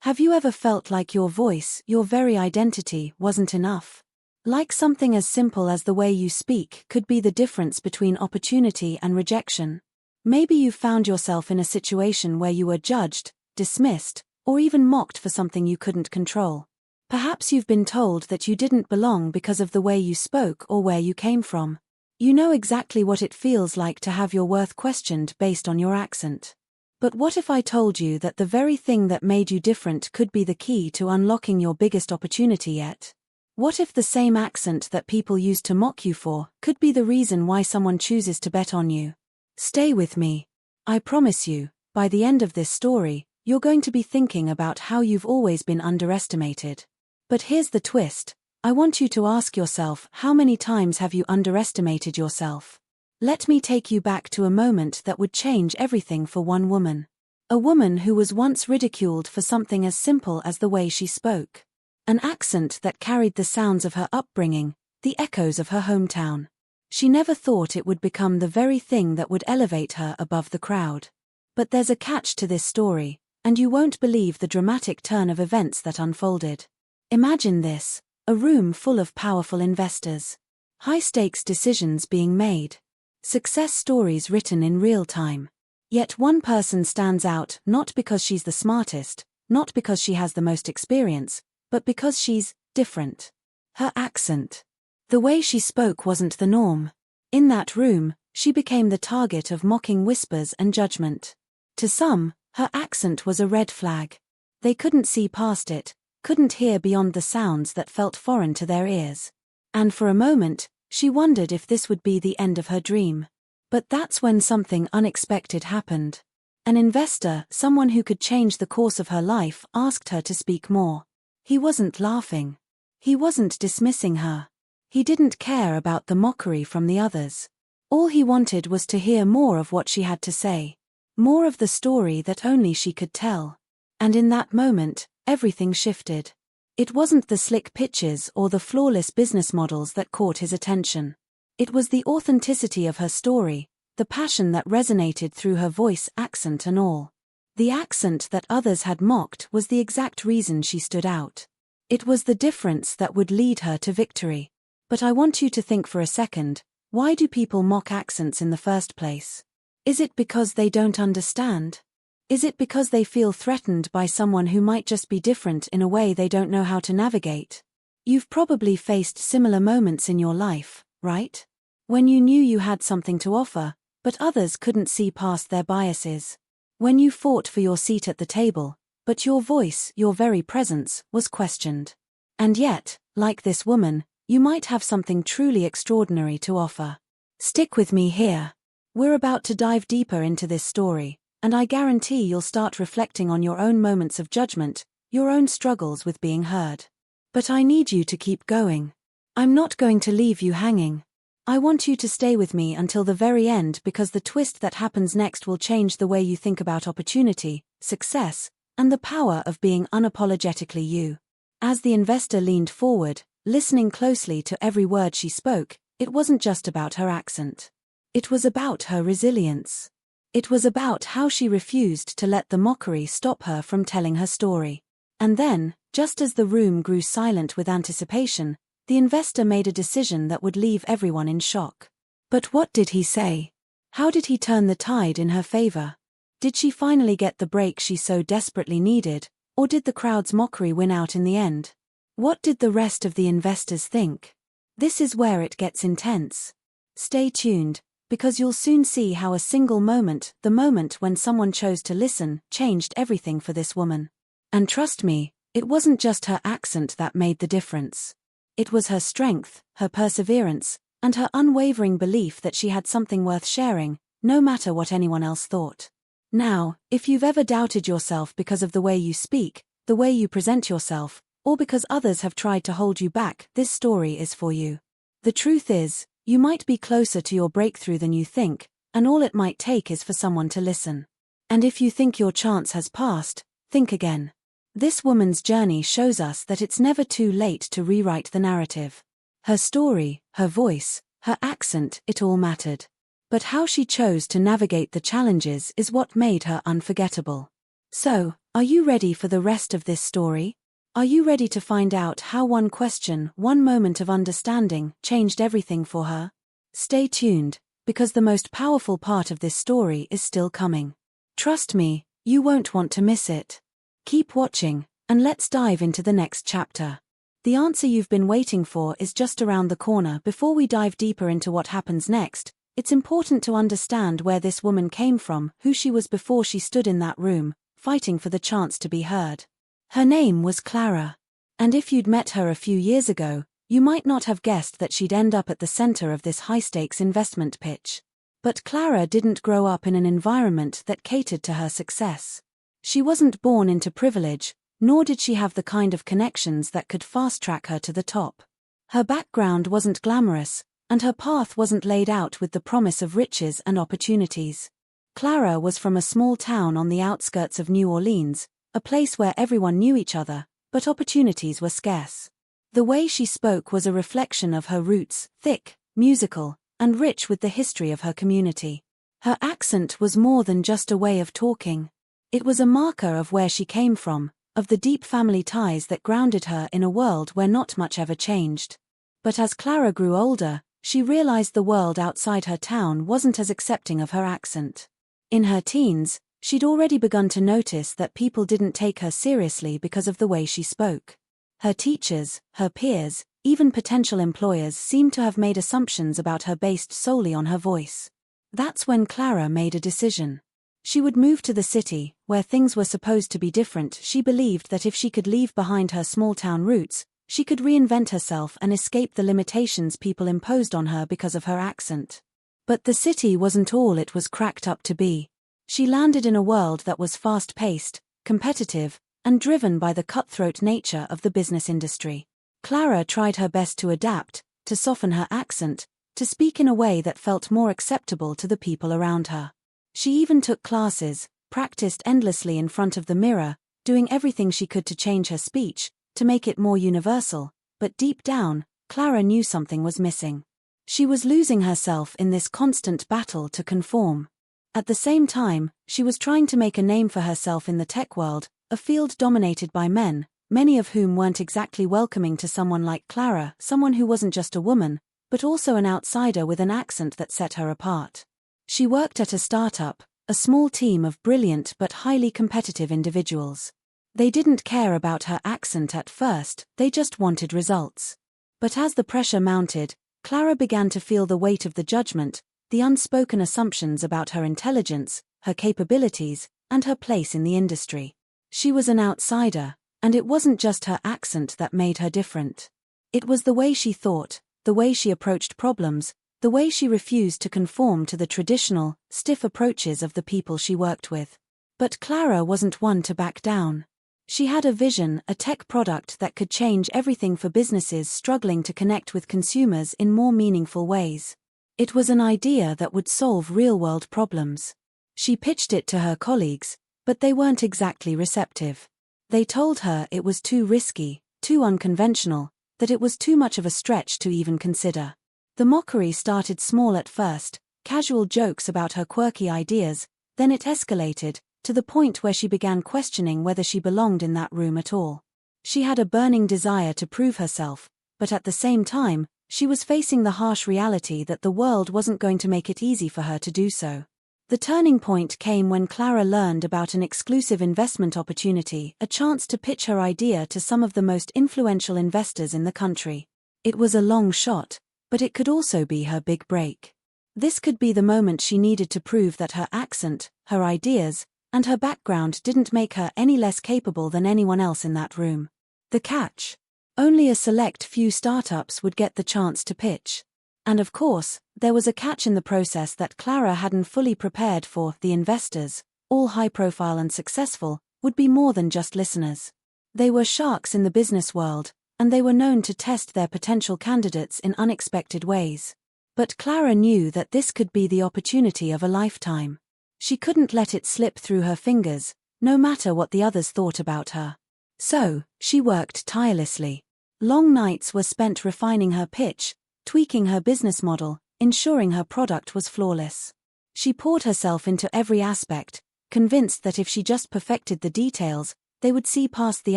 Have you ever felt like your voice, your very identity, wasn't enough? Like something as simple as the way you speak could be the difference between opportunity and rejection? Maybe you found yourself in a situation where you were judged, dismissed, or even mocked for something you couldn't control. Perhaps you've been told that you didn't belong because of the way you spoke or where you came from. You know exactly what it feels like to have your worth questioned based on your accent. But what if I told you that the very thing that made you different could be the key to unlocking your biggest opportunity yet? What if the same accent that people used to mock you for could be the reason why someone chooses to bet on you? Stay with me. I promise you, by the end of this story, you're going to be thinking about how you've always been underestimated. But here's the twist. I want you to ask yourself, how many times have you underestimated yourself? Let me take you back to a moment that would change everything for one woman. A woman who was once ridiculed for something as simple as the way she spoke. An accent that carried the sounds of her upbringing, the echoes of her hometown. She never thought it would become the very thing that would elevate her above the crowd. But there's a catch to this story, and you won't believe the dramatic turn of events that unfolded. Imagine this, a room full of powerful investors. High-stakes decisions being made. Success stories written in real time. Yet one person stands out not because she's the smartest, not because she has the most experience, but because she's different. Her accent. The way she spoke wasn't the norm. In that room, she became the target of mocking whispers and judgment. To some, her accent was a red flag. They couldn't see past it, couldn't hear beyond the sounds that felt foreign to their ears. And for a moment, she wondered if this would be the end of her dream. But that's when something unexpected happened. An investor, someone who could change the course of her life, asked her to speak more. He wasn't laughing. He wasn't dismissing her. He didn't care about the mockery from the others. All he wanted was to hear more of what she had to say. More of the story that only she could tell. And in that moment, everything shifted. It wasn't the slick pitches or the flawless business models that caught his attention. It was the authenticity of her story, the passion that resonated through her voice, accent and all. The accent that others had mocked was the exact reason she stood out. It was the difference that would lead her to victory. But I want you to think for a second, why do people mock accents in the first place? Is it because they don't understand? Is it because they feel threatened by someone who might just be different in a way they don't know how to navigate? You've probably faced similar moments in your life, right? When you knew you had something to offer, but others couldn't see past their biases. When you fought for your seat at the table, but your voice, your very presence, was questioned. And yet, like this woman, you might have something truly extraordinary to offer. Stick with me here. We're about to dive deeper into this story, and I guarantee you'll start reflecting on your own moments of judgment, your own struggles with being heard. But I need you to keep going. I'm not going to leave you hanging. I want you to stay with me until the very end because the twist that happens next will change the way you think about opportunity, success, and the power of being unapologetically you. As the investor leaned forward, listening closely to every word she spoke, it wasn't just about her accent. It was about her resilience. It was about how she refused to let the mockery stop her from telling her story. And then, just as the room grew silent with anticipation, the investor made a decision that would leave everyone in shock. But what did he say? How did he turn the tide in her favor? Did she finally get the break she so desperately needed, or did the crowd's mockery win out in the end? What did the rest of the investors think? This is where it gets intense. Stay tuned, because you'll soon see how a single moment, the moment when someone chose to listen, changed everything for this woman. And trust me, it wasn't just her accent that made the difference. It was her strength, her perseverance, and her unwavering belief that she had something worth sharing, no matter what anyone else thought. Now, if you've ever doubted yourself because of the way you speak, the way you present yourself, or because others have tried to hold you back, this story is for you. The truth is, you might be closer to your breakthrough than you think, and all it might take is for someone to listen. And if you think your chance has passed, think again. This woman's journey shows us that it's never too late to rewrite the narrative. Her story, her voice, her accent, it all mattered. But how she chose to navigate the challenges is what made her unforgettable. So, Are you ready for the rest of this story? Are you ready to find out how one question, one moment of understanding, changed everything for her? Stay tuned, because the most powerful part of this story is still coming. Trust me, you won't want to miss it. Keep watching, and let's dive into the next chapter. The answer you've been waiting for is just around the corner. Before we dive deeper into what happens next, it's important to understand where this woman came from, who she was before she stood in that room, fighting for the chance to be heard. Her name was Clara. And if you'd met her a few years ago, you might not have guessed that she'd end up at the center of this high-stakes investment pitch. But Clara didn't grow up in an environment that catered to her success. She wasn't born into privilege, nor did she have the kind of connections that could fast-track her to the top. Her background wasn't glamorous, and her path wasn't laid out with the promise of riches and opportunities. Clara was from a small town on the outskirts of New Orleans, a place where everyone knew each other, but opportunities were scarce. The way she spoke was a reflection of her roots, thick, musical, and rich with the history of her community. Her accent was more than just a way of talking. It was a marker of where she came from, of the deep family ties that grounded her in a world where not much ever changed. But as Clara grew older, she realized the world outside her town wasn't as accepting of her accent. In her teens, she'd already begun to notice that people didn't take her seriously because of the way she spoke. Her teachers, her peers, even potential employers seemed to have made assumptions about her based solely on her voice. That's when Clara made a decision. She would move to the city, where things were supposed to be different. She believed that if she could leave behind her small-town roots, she could reinvent herself and escape the limitations people imposed on her because of her accent. But the city wasn't all it was cracked up to be. She landed in a world that was fast-paced, competitive, and driven by the cutthroat nature of the business industry. Clara tried her best to adapt, to soften her accent, to speak in a way that felt more acceptable to the people around her. She even took classes, practiced endlessly in front of the mirror, doing everything she could to change her speech, to make it more universal, but deep down, Clara knew something was missing. She was losing herself in this constant battle to conform. At the same time, she was trying to make a name for herself in the tech world, a field dominated by men, many of whom weren't exactly welcoming to someone like Clara, someone who wasn't just a woman, but also an outsider with an accent that set her apart. She worked at a startup, a small team of brilliant but highly competitive individuals. They didn't care about her accent at first, they just wanted results. But as the pressure mounted, Clara began to feel the weight of the judgment, the unspoken assumptions about her intelligence, her capabilities, and her place in the industry. She was an outsider, and it wasn't just her accent that made her different. It was the way she thought, the way she approached problems, the way she refused to conform to the traditional, stiff approaches of the people she worked with. But Clara wasn't one to back down. She had a vision, a tech product that could change everything for businesses struggling to connect with consumers in more meaningful ways. It was an idea that would solve real-world problems. She pitched it to her colleagues, but they weren't exactly receptive. They told her it was too risky, too unconventional, that it was too much of a stretch to even consider. The mockery started small at first, casual jokes about her quirky ideas, then it escalated, to the point where she began questioning whether she belonged in that room at all. She had a burning desire to prove herself, but at the same time, she was facing the harsh reality that the world wasn't going to make it easy for her to do so. The turning point came when Clara learned about an exclusive investment opportunity, a chance to pitch her idea to some of the most influential investors in the country. It was a long shot, but it could also be her big break. This could be the moment she needed to prove that her accent, her ideas, and her background didn't make her any less capable than anyone else in that room. The catch? Only a select few startups would get the chance to pitch. And of course, there was a catch in the process that Clara hadn't fully prepared for. The investors, all high-profile and successful, would be more than just listeners. They were sharks in the business world, and they were known to test their potential candidates in unexpected ways. But Clara knew that this could be the opportunity of a lifetime. She couldn't let it slip through her fingers, no matter what the others thought about her. So, she worked tirelessly. Long nights were spent refining her pitch, tweaking her business model, ensuring her product was flawless. She poured herself into every aspect, convinced that if she just perfected the details, they would see past the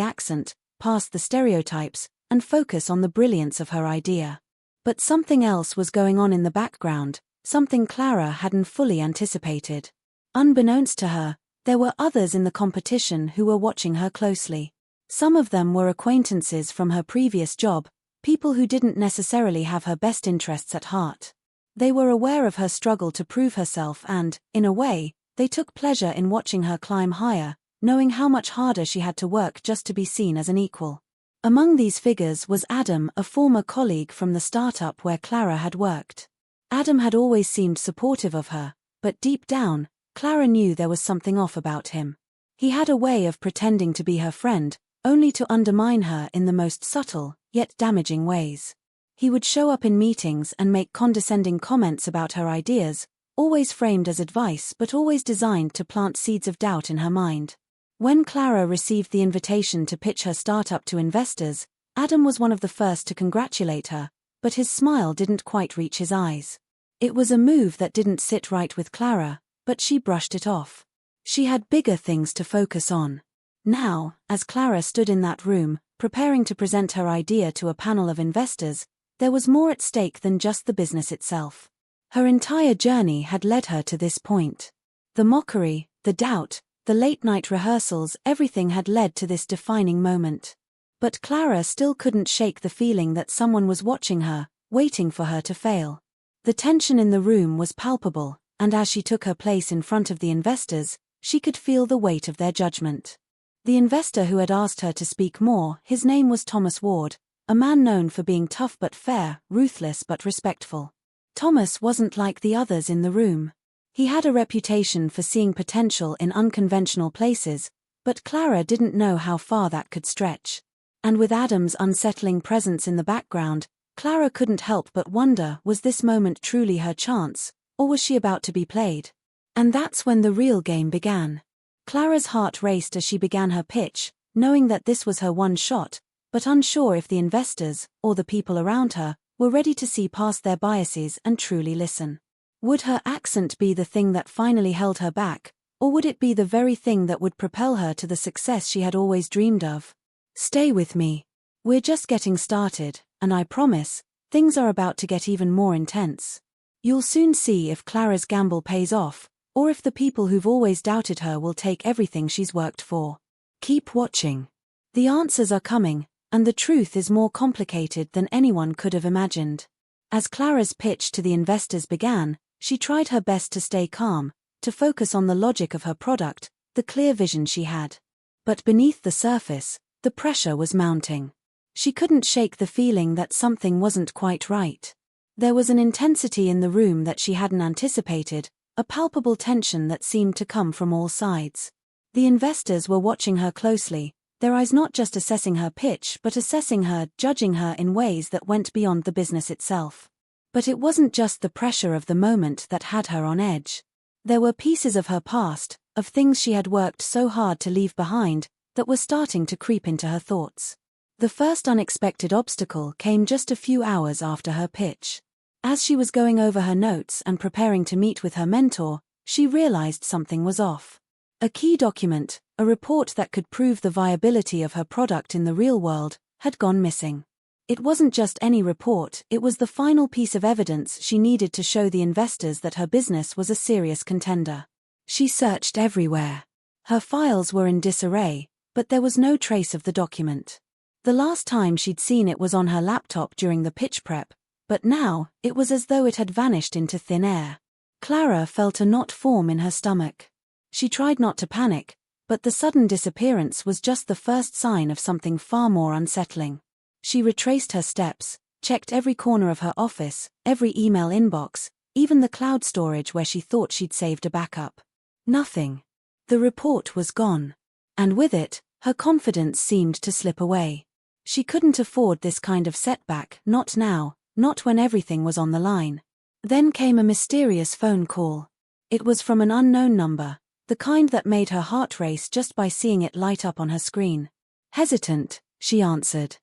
accent, past the stereotypes, and focus on the brilliance of her idea. But something else was going on in the background, something Clara hadn't fully anticipated. Unbeknownst to her, there were others in the competition who were watching her closely. Some of them were acquaintances from her previous job, people who didn't necessarily have her best interests at heart. They were aware of her struggle to prove herself and, in a way, they took pleasure in watching her climb higher, knowing how much harder she had to work just to be seen as an equal. Among these figures was Adam, a former colleague from the startup where Clara had worked. Adam had always seemed supportive of her, but deep down, Clara knew there was something off about him. He had a way of pretending to be her friend, only to undermine her in the most subtle, yet damaging ways. He would show up in meetings and make condescending comments about her ideas, always framed as advice but always designed to plant seeds of doubt in her mind. When Clara received the invitation to pitch her startup to investors, Adam was one of the first to congratulate her, but his smile didn't quite reach his eyes. It was a move that didn't sit right with Clara, but she brushed it off. She had bigger things to focus on. Now, as Clara stood in that room, preparing to present her idea to a panel of investors, there was more at stake than just the business itself. Her entire journey had led her to this point. The mockery, the doubt, the late-night rehearsals, everything had led to this defining moment. But Clara still couldn't shake the feeling that someone was watching her, waiting for her to fail. The tension in the room was palpable, and as she took her place in front of the investors, she could feel the weight of their judgment. The investor who had asked her to speak more, his name was Thomas Ward, a man known for being tough but fair, ruthless but respectful. Thomas wasn't like the others in the room. He had a reputation for seeing potential in unconventional places, but Clara didn't know how far that could stretch. And with Adam's unsettling presence in the background, Clara couldn't help but wonder, was this moment truly her chance, or was she about to be played? And that's when the real game began. Clara's heart raced as she began her pitch, knowing that this was her one shot, but unsure if the investors, or the people around her, were ready to see past their biases and truly listen. Would her accent be the thing that finally held her back, or would it be the very thing that would propel her to the success she had always dreamed of? Stay with me. We're just getting started, and I promise, things are about to get even more intense. You'll soon see if Clara's gamble pays off, or if the people who've always doubted her will take everything she's worked for. Keep watching. The answers are coming, and the truth is more complicated than anyone could have imagined. As Clara's pitch to the investors began, she tried her best to stay calm, to focus on the logic of her product, the clear vision she had. But beneath the surface, the pressure was mounting. She couldn't shake the feeling that something wasn't quite right. There was an intensity in the room that she hadn't anticipated, a palpable tension that seemed to come from all sides. The investors were watching her closely, their eyes not just assessing her pitch but assessing her, judging her in ways that went beyond the business itself. But it wasn't just the pressure of the moment that had her on edge. There were pieces of her past, of things she had worked so hard to leave behind, that were starting to creep into her thoughts. The first unexpected obstacle came just a few hours after her pitch. As she was going over her notes and preparing to meet with her mentor, she realized something was off. A key document, a report that could prove the viability of her product in the real world, had gone missing. It wasn't just any report, it was the final piece of evidence she needed to show the investors that her business was a serious contender. She searched everywhere. Her files were in disarray, but there was no trace of the document. The last time she'd seen it was on her laptop during the pitch prep, but now, it was as though it had vanished into thin air. Clara felt a knot form in her stomach. She tried not to panic, but the sudden disappearance was just the first sign of something far more unsettling. She retraced her steps, checked every corner of her office, every email inbox, even the cloud storage where she thought she'd saved a backup. Nothing. The report was gone. And with it, her confidence seemed to slip away. She couldn't afford this kind of setback, not now, not when everything was on the line. Then came a mysterious phone call. It was from an unknown number, the kind that made her heart race just by seeing it light up on her screen. Hesitant, she answered.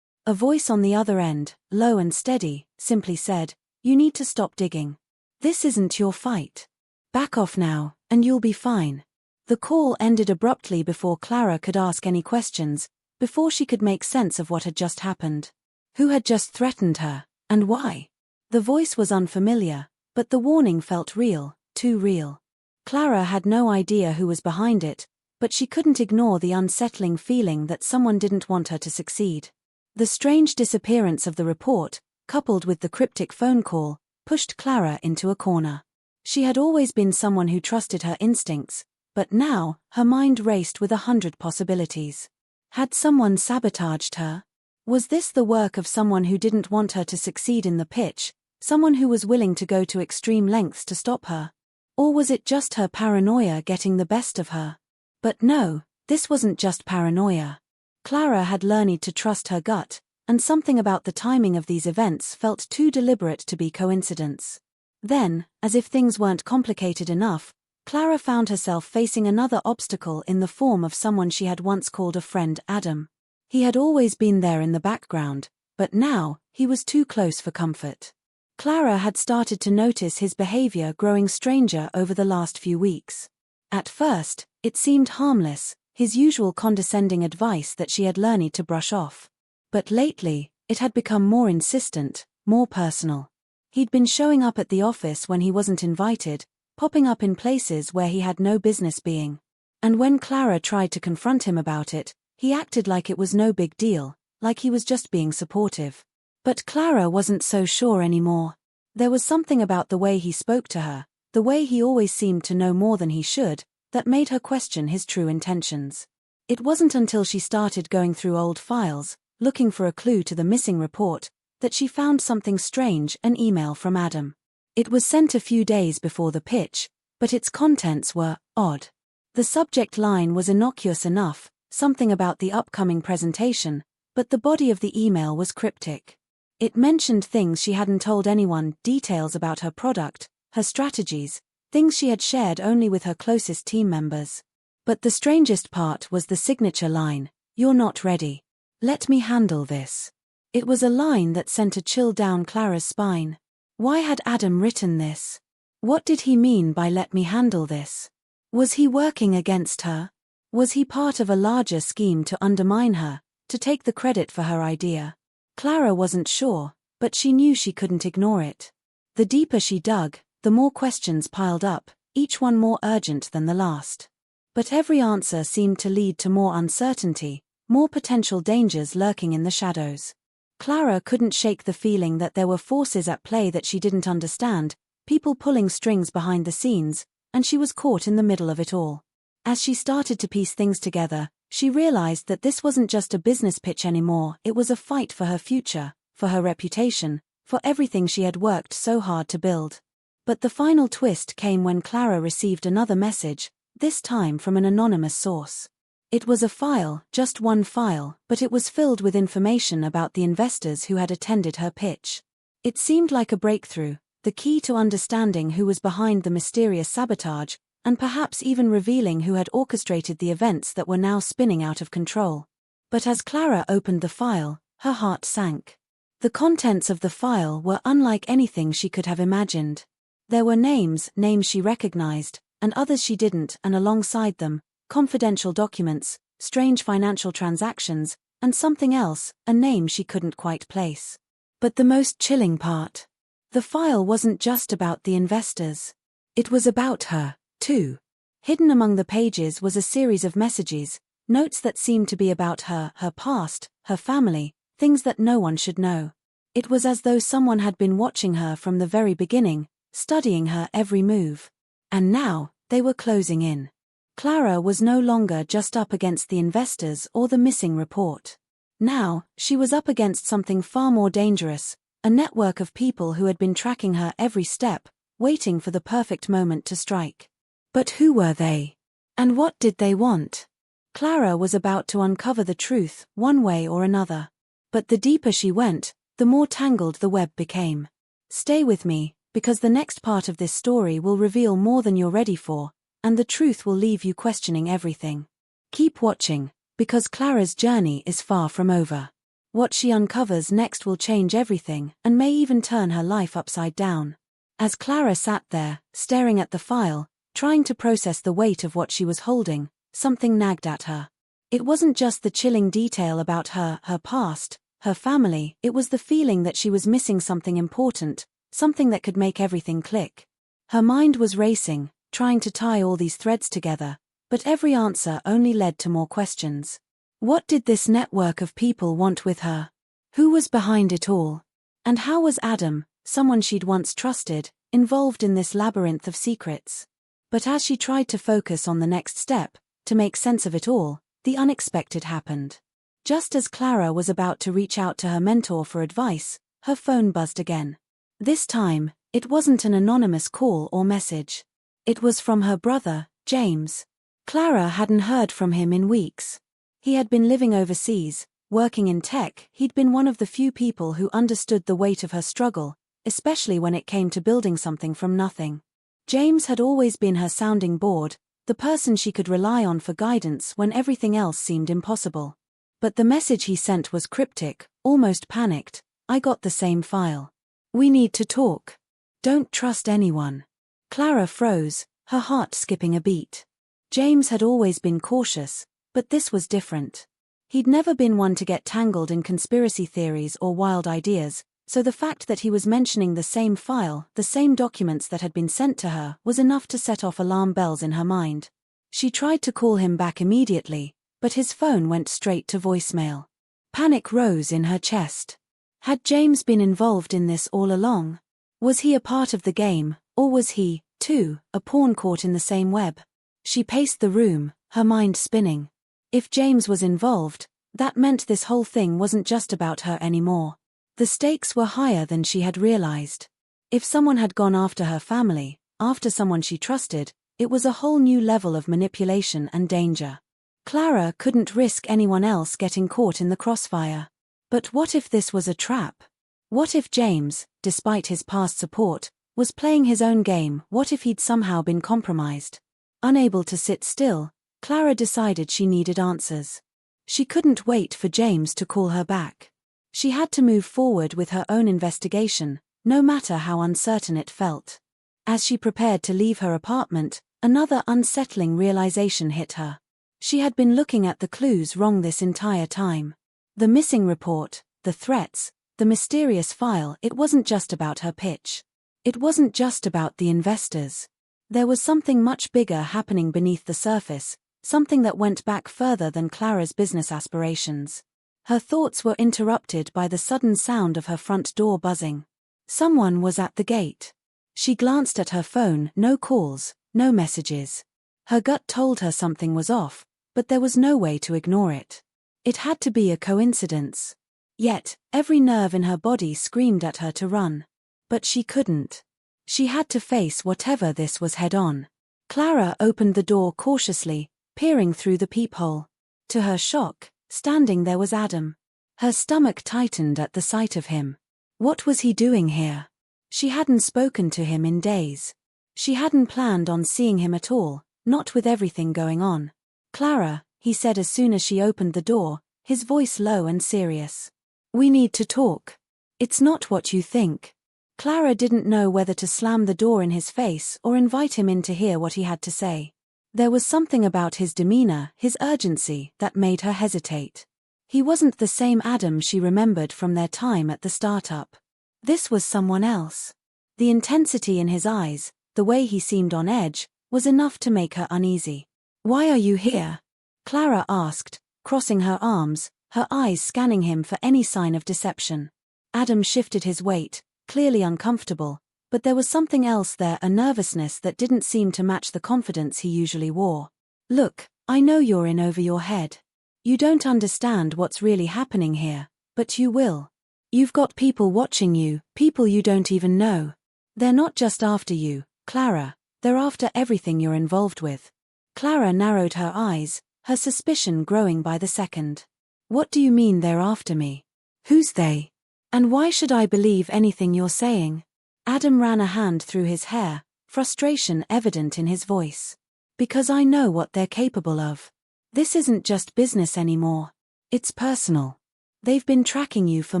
A voice on the other end, low and steady, simply said, "You need to stop digging. This isn't your fight. Back off now, and you'll be fine." The call ended abruptly before Clara could ask any questions, before she could make sense of what had just happened. Who had just threatened her, and why? The voice was unfamiliar, but the warning felt real, too real. Clara had no idea who was behind it, but she couldn't ignore the unsettling feeling that someone didn't want her to succeed. The strange disappearance of the report, coupled with the cryptic phone call, pushed Clara into a corner. She had always been someone who trusted her instincts, but now, her mind raced with 100 possibilities. Had someone sabotaged her? Was this the work of someone who didn't want her to succeed in the pitch, someone who was willing to go to extreme lengths to stop her? Or was it just her paranoia getting the best of her? But no, this wasn't just paranoia. Clara had learned to trust her gut, and something about the timing of these events felt too deliberate to be coincidence. Then, as if things weren't complicated enough, Clara found herself facing another obstacle in the form of someone she had once called a friend, Adam. He had always been there in the background, but now, he was too close for comfort. Clara had started to notice his behavior growing stranger over the last few weeks. At first, it seemed harmless, his usual condescending advice that she had learned to brush off. But lately, it had become more insistent, more personal. He'd been showing up at the office when he wasn't invited, popping up in places where he had no business being. And when Clara tried to confront him about it, he acted like it was no big deal, like he was just being supportive. But Clara wasn't so sure anymore. There was something about the way he spoke to her, the way he always seemed to know more than he should, that made her question his true intentions. It wasn't until she started going through old files, looking for a clue to the missing report, that she found something strange: an email from Adam. It was sent a few days before the pitch, but its contents were odd. The subject line was innocuous enough, something about the upcoming presentation, but the body of the email was cryptic. It mentioned things she hadn't told anyone, details about her product, her strategies, things she had shared only with her closest team members. But the strangest part was the signature line: "You're not ready. Let me handle this." It was a line that sent a chill down Clara's spine. Why had Adam written this? What did he mean by "let me handle this"? Was he working against her? Was he part of a larger scheme to undermine her, to take the credit for her idea? Clara wasn't sure, but she knew she couldn't ignore it. The deeper she dug, the more questions piled up, each one more urgent than the last. But every answer seemed to lead to more uncertainty, more potential dangers lurking in the shadows. Clara couldn't shake the feeling that there were forces at play that she didn't understand, people pulling strings behind the scenes, and she was caught in the middle of it all. As she started to piece things together, she realized that this wasn't just a business pitch anymore, it was a fight for her future, for her reputation, for everything she had worked so hard to build. But the final twist came when Clara received another message, this time from an anonymous source. It was a file, just one file, but it was filled with information about the investors who had attended her pitch. It seemed like a breakthrough, the key to understanding who was behind the mysterious sabotage, and perhaps even revealing who had orchestrated the events that were now spinning out of control. But as Clara opened the file, her heart sank. The contents of the file were unlike anything she could have imagined. There were names she recognized, and others she didn't, and alongside them, confidential documents, strange financial transactions, and something else, a name she couldn't quite place. But the most chilling part: the file wasn't just about the investors. It was about her, too. Hidden among the pages was a series of messages, notes that seemed to be about her, her past, her family, things that no one should know. It was as though someone had been watching her from the very beginning, studying her every move. And now, they were closing in. Clara was no longer just up against the investors or the missing report. Now, she was up against something far more dangerous, a network of people who had been tracking her every step, waiting for the perfect moment to strike. But who were they? And what did they want? Clara was about to uncover the truth, one way or another. But the deeper she went, the more tangled the web became. Stay with me, because the next part of this story will reveal more than you're ready for, and the truth will leave you questioning everything. Keep watching, because Clara's journey is far from over. What she uncovers next will change everything, and may even turn her life upside down. As Clara sat there, staring at the file, Trying to process the weight of what she was holding, something nagged at her. It wasn't just the chilling detail about her past, her family, it was the feeling that she was missing something important, something that could make everything click. Her mind was racing, trying to tie all these threads together, but every answer only led to more questions. What did this network of people want with her? Who was behind it all? And how was Adam, someone she'd once trusted, involved in this labyrinth of secrets? But as she tried to focus on the next step, to make sense of it all, the unexpected happened. Just as Clara was about to reach out to her mentor for advice, her phone buzzed again. This time, it wasn't an anonymous call or message. It was from her brother, James. Clara hadn't heard from him in weeks. He had been living overseas, working in tech. He'd been one of the few people who understood the weight of her struggle, especially when it came to building something from nothing. James had always been her sounding board, the person she could rely on for guidance when everything else seemed impossible. But the message he sent was cryptic, almost panicked. I got the same file. We need to talk. Don't trust anyone. Clara froze, her heart skipping a beat. James had always been cautious, but this was different. He'd never been one to get tangled in conspiracy theories or wild ideas, so the fact that he was mentioning the same file, the same documents that had been sent to her, was enough to set off alarm bells in her mind. She tried to call him back immediately, but his phone went straight to voicemail. Panic rose in her chest. Had James been involved in this all along? Was he a part of the game, or was he, too, a pawn caught in the same web? She paced the room, her mind spinning. If James was involved, that meant this whole thing wasn't just about her anymore. The stakes were higher than she had realized. If someone had gone after her family, after someone she trusted, it was a whole new level of manipulation and danger. Clara couldn't risk anyone else getting caught in the crossfire. But what if this was a trap? What if James, despite his past support, was playing his own game? What if he'd somehow been compromised? Unable to sit still, Clara decided she needed answers. She couldn't wait for James to call her back. She had to move forward with her own investigation, no matter how uncertain it felt. As she prepared to leave her apartment, another unsettling realization hit her. She had been looking at the clues wrong this entire time. The missing report, the threats, the mysterious file, it wasn't just about her pitch. It wasn't just about the investors. There was something much bigger happening beneath the surface, something that went back further than Clara's business aspirations. Her thoughts were interrupted by the sudden sound of her front door buzzing. Someone was at the gate. She glanced at her phone, no calls, no messages. Her gut told her something was off, but there was no way to ignore it. It had to be a coincidence. Yet, every nerve in her body screamed at her to run. But she couldn't. She had to face whatever this was head-on. Clara opened the door cautiously, peering through the peephole. To her shock, standing there was Adam. Her stomach tightened at the sight of him. What was he doing here? She hadn't spoken to him in days. She hadn't planned on seeing him at all, not with everything going on. Clara, he said as soon as she opened the door, his voice low and serious. We need to talk. It's not what you think. Clara didn't know whether to slam the door in his face or invite him in to hear what he had to say. There was something about his demeanor, his urgency, that made her hesitate. He wasn't the same Adam she remembered from their time at the startup. This was someone else. The intensity in his eyes, the way he seemed on edge, was enough to make her uneasy. Why are you here? Clara asked, crossing her arms, her eyes scanning him for any sign of deception. Adam shifted his weight, clearly uncomfortable, but there was something else there, a nervousness that didn't seem to match the confidence he usually wore. Look, I know you're in over your head. You don't understand what's really happening here, but you will. You've got people watching you, people you don't even know. They're not just after you, Clara, they're after everything you're involved with. Clara narrowed her eyes, her suspicion growing by the second. What do you mean they're after me? Who's they? And why should I believe anything you're saying? Adam ran a hand through his hair, frustration evident in his voice. Because I know what they're capable of. This isn't just business anymore. It's personal. They've been tracking you for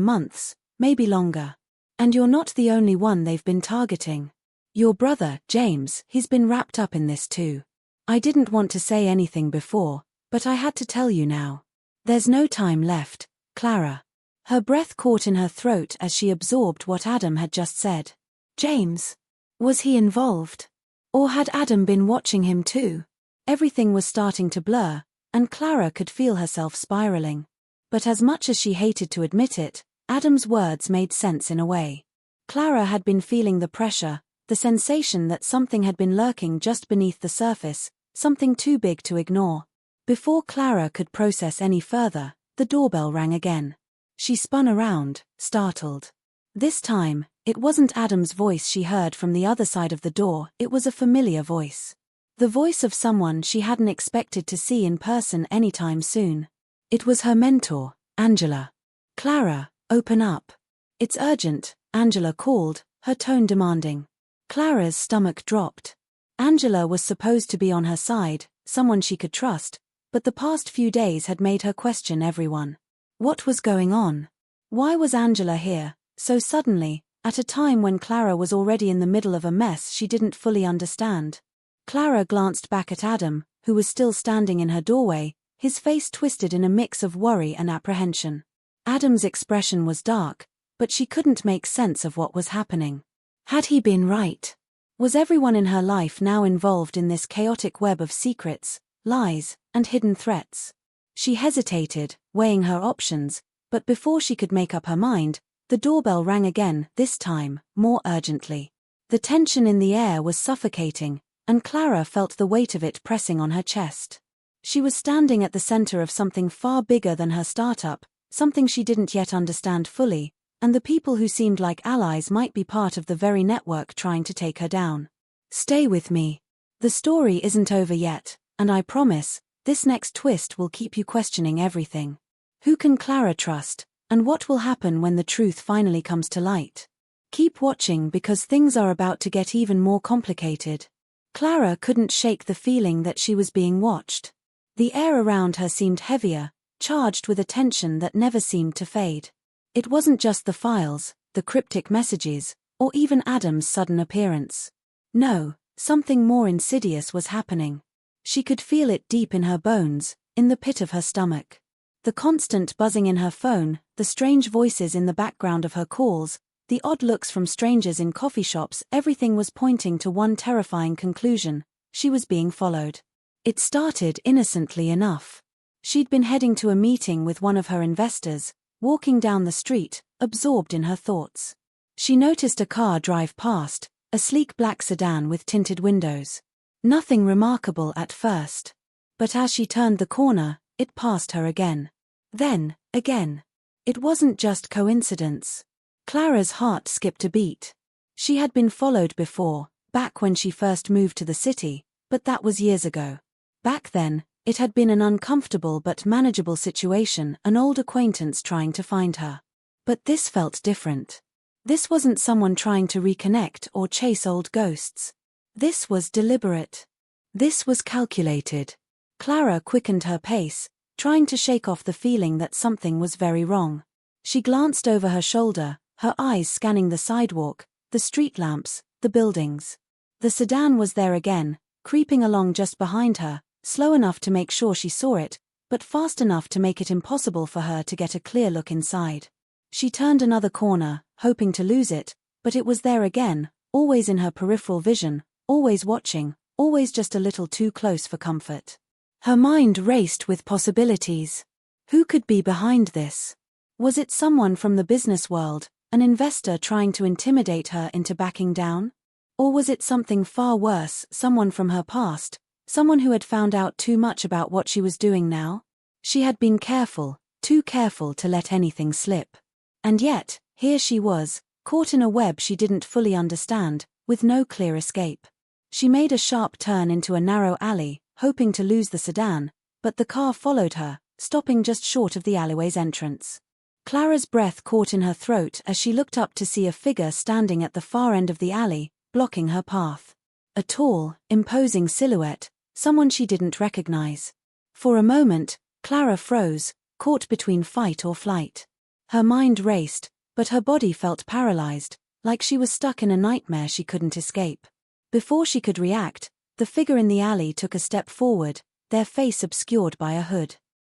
months, maybe longer. And you're not the only one they've been targeting. Your brother, James, he's been wrapped up in this too. I didn't want to say anything before, but I had to tell you now. There's no time left, Clara. Her breath caught in her throat as she absorbed what Adam had just said. James? Was he involved? Or had Adam been watching him too? Everything was starting to blur, and Clara could feel herself spiraling. But as much as she hated to admit it, Adam's words made sense in a way. Clara had been feeling the pressure, the sensation that something had been lurking just beneath the surface, something too big to ignore. Before Clara could process any further, the doorbell rang again. She spun around, startled. This time, it wasn't Adam's voice she heard from the other side of the door, it was a familiar voice. The voice of someone she hadn't expected to see in person anytime soon. It was her mentor, Angela. Clara, open up. It's urgent, Angela called, her tone demanding. Clara's stomach dropped. Angela was supposed to be on her side, someone she could trust, but the past few days had made her question everyone. What was going on? Why was Angela here, so suddenly, at a time when Clara was already in the middle of a mess she didn't fully understand? Clara glanced back at Adam, who was still standing in her doorway, his face twisted in a mix of worry and apprehension. Adam's expression was dark, but she couldn't make sense of what was happening. Had he been right? Was everyone in her life now involved in this chaotic web of secrets, lies, and hidden threats? She hesitated, weighing her options, but before she could make up her mind, the doorbell rang again, this time, more urgently. The tension in the air was suffocating, and Clara felt the weight of it pressing on her chest. She was standing at the center of something far bigger than her startup, something she didn't yet understand fully, and the people who seemed like allies might be part of the very network trying to take her down. Stay with me. The story isn't over yet, and I promise, this next twist will keep you questioning everything. Who can Clara trust, and what will happen when the truth finally comes to light? Keep watching because things are about to get even more complicated. Clara couldn't shake the feeling that she was being watched. The air around her seemed heavier, charged with a tension that never seemed to fade. It wasn't just the files, the cryptic messages, or even Adam's sudden appearance. No, something more insidious was happening. She could feel it deep in her bones, in the pit of her stomach. The constant buzzing in her phone, the strange voices in the background of her calls, the odd looks from strangers in coffee shops, everything was pointing to one terrifying conclusion: she was being followed. It started innocently enough. She'd been heading to a meeting with one of her investors, walking down the street, absorbed in her thoughts. She noticed a car drive past, a sleek black sedan with tinted windows. Nothing remarkable at first. But as she turned the corner, it passed her again. Then, again. It wasn't just coincidence. Clara's heart skipped a beat. She had been followed before, back when she first moved to the city, but that was years ago. Back then, it had been an uncomfortable but manageable situation, an old acquaintance trying to find her. But this felt different. This wasn't someone trying to reconnect or chase old ghosts. This was deliberate. This was calculated. Clara quickened her pace, trying to shake off the feeling that something was very wrong. She glanced over her shoulder, her eyes scanning the sidewalk, the street lamps, the buildings. The sedan was there again, creeping along just behind her, slow enough to make sure she saw it, but fast enough to make it impossible for her to get a clear look inside. She turned another corner, hoping to lose it, but it was there again, always in her peripheral vision, always watching, always just a little too close for comfort. Her mind raced with possibilities. Who could be behind this? Was it someone from the business world, an investor trying to intimidate her into backing down? Or was it something far worse, someone from her past, someone who had found out too much about what she was doing now? She had been careful, too careful to let anything slip. And yet, here she was, caught in a web she didn't fully understand, with no clear escape. She made a sharp turn into a narrow alley, hoping to lose the sedan, but the car followed her, stopping just short of the alleyway's entrance. Clara's breath caught in her throat as she looked up to see a figure standing at the far end of the alley, blocking her path. A tall, imposing silhouette, someone she didn't recognize. For a moment, Clara froze, caught between fight or flight. Her mind raced, but her body felt paralyzed, like she was stuck in a nightmare she couldn't escape. Before she could react, the figure in the alley took a step forward, their face obscured by a hood.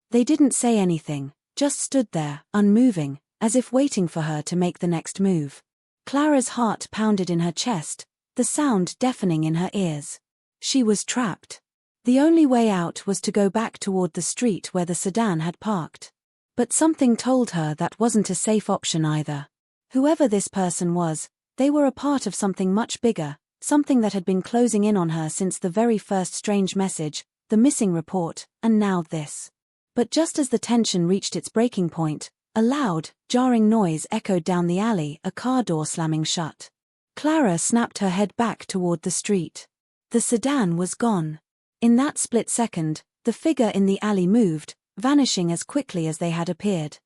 They didn't say anything, just stood there, unmoving, as if waiting for her to make the next move. Clara's heart pounded in her chest, the sound deafening in her ears. She was trapped. The only way out was to go back toward the street where the sedan had parked. But something told her that wasn't a safe option either. Whoever this person was, they were a part of something much bigger, something that had been closing in on her since the very first strange message, the missing report, and now this. But just as the tension reached its breaking point, a loud, jarring noise echoed down the alley, a car door slamming shut. Clara snapped her head back toward the street. The sedan was gone. In that split second, the figure in the alley moved, vanishing as quickly as they had appeared.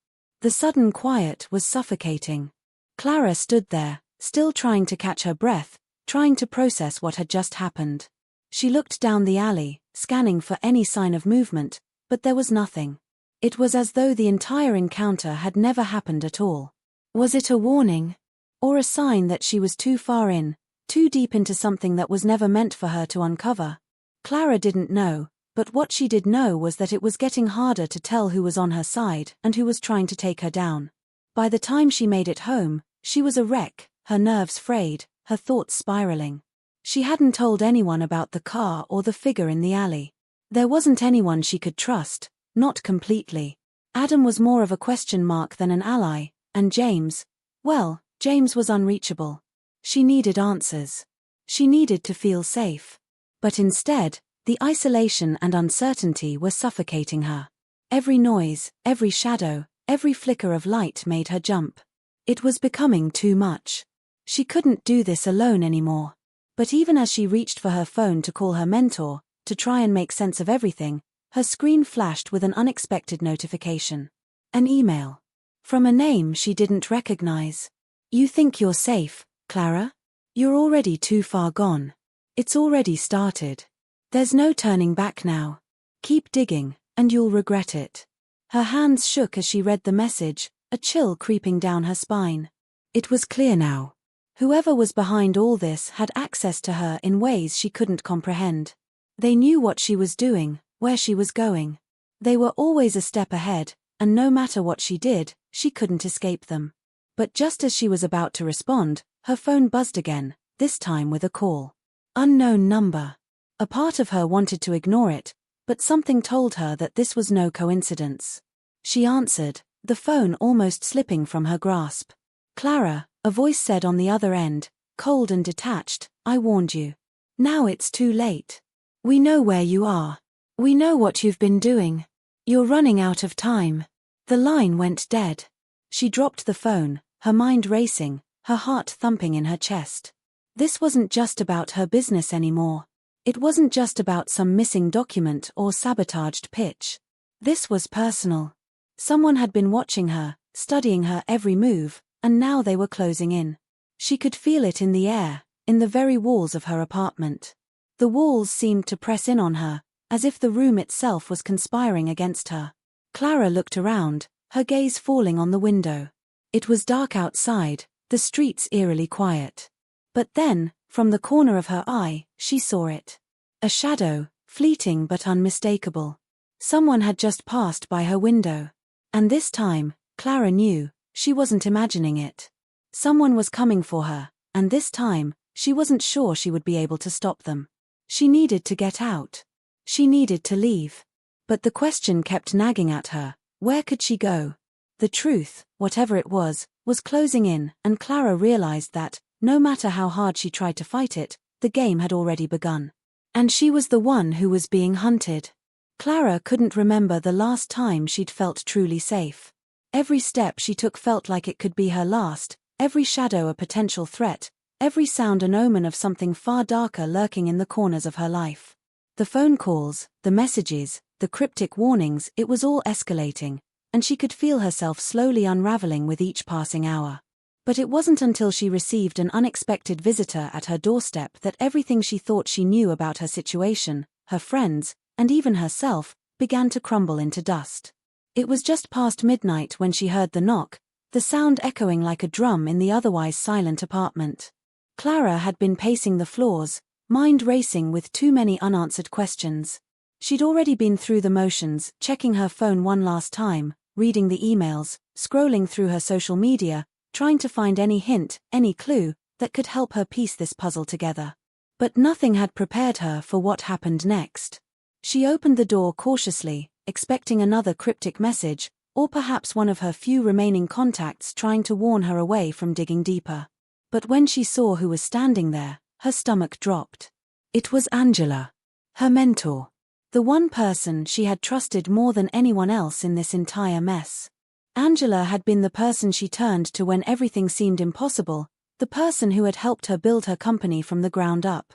The sudden quiet was suffocating. Clara stood there, still trying to catch her breath, trying to process what had just happened. She looked down the alley, scanning for any sign of movement, but there was nothing. It was as though the entire encounter had never happened at all. Was it a warning? Or a sign that she was too far in, too deep into something that was never meant for her to uncover? Clara didn't know, but what she did know was that it was getting harder to tell who was on her side and who was trying to take her down. By the time she made it home, she was a wreck, her nerves frayed, her thoughts spiraling. She hadn't told anyone about the car or the figure in the alley. There wasn't anyone she could trust, not completely. Adam was more of a question mark than an ally, and James, well, James was unreachable. She needed answers. She needed to feel safe. But instead, the isolation and uncertainty were suffocating her. Every noise, every shadow, every flicker of light made her jump. It was becoming too much. She couldn't do this alone anymore. But even as she reached for her phone to call her mentor, to try and make sense of everything, her screen flashed with an unexpected notification. An email. From a name she didn't recognize. You think you're safe, Clara? You're already too far gone. It's already started. There's no turning back now. Keep digging, and you'll regret it. Her hands shook as she read the message, a chill creeping down her spine. It was clear now. Whoever was behind all this had access to her in ways she couldn't comprehend. They knew what she was doing, where she was going. They were always a step ahead, and no matter what she did, she couldn't escape them. But just as she was about to respond, her phone buzzed again, this time with a call. Unknown number. A part of her wanted to ignore it, but something told her that this was no coincidence. She answered, the phone almost slipping from her grasp. Clara, a voice said on the other end, cold and detached, I warned you. Now it's too late. We know where you are. We know what you've been doing. You're running out of time. The line went dead. She dropped the phone, her mind racing, her heart thumping in her chest. This wasn't just about her business anymore. It wasn't just about some missing document or sabotaged pitch. This was personal. Someone had been watching her, studying her every move, and now they were closing in. She could feel it in the air, in the very walls of her apartment. The walls seemed to press in on her, as if the room itself was conspiring against her. Clara looked around, her gaze falling on the window. It was dark outside, the streets eerily quiet. But then, from the corner of her eye, she saw it. A shadow, fleeting but unmistakable. Someone had just passed by her window. And this time, Clara knew, she wasn't imagining it. Someone was coming for her, and this time, she wasn't sure she would be able to stop them. She needed to get out. She needed to leave. But the question kept nagging at her, where could she go? The truth, whatever it was closing in, and Clara realized that, no matter how hard she tried to fight it, the game had already begun. And she was the one who was being hunted. Clara couldn't remember the last time she'd felt truly safe. Every step she took felt like it could be her last, every shadow a potential threat, every sound an omen of something far darker lurking in the corners of her life. The phone calls, the messages, the cryptic warnings, it was all escalating, and she could feel herself slowly unraveling with each passing hour. But it wasn't until she received an unexpected visitor at her doorstep that everything she thought she knew about her situation, her friends, and even herself, began to crumble into dust. It was just past midnight when she heard the knock, the sound echoing like a drum in the otherwise silent apartment. Clara had been pacing the floors, mind racing with too many unanswered questions. She'd already been through the motions, checking her phone one last time, reading the emails, scrolling through her social media, trying to find any hint, any clue, that could help her piece this puzzle together. But nothing had prepared her for what happened next. She opened the door cautiously, expecting another cryptic message, or perhaps one of her few remaining contacts trying to warn her away from digging deeper. But when she saw who was standing there, her stomach dropped. It was Angela, her mentor. The one person she had trusted more than anyone else in this entire mess. Angela had been the person she turned to when everything seemed impossible, the person who had helped her build her company from the ground up.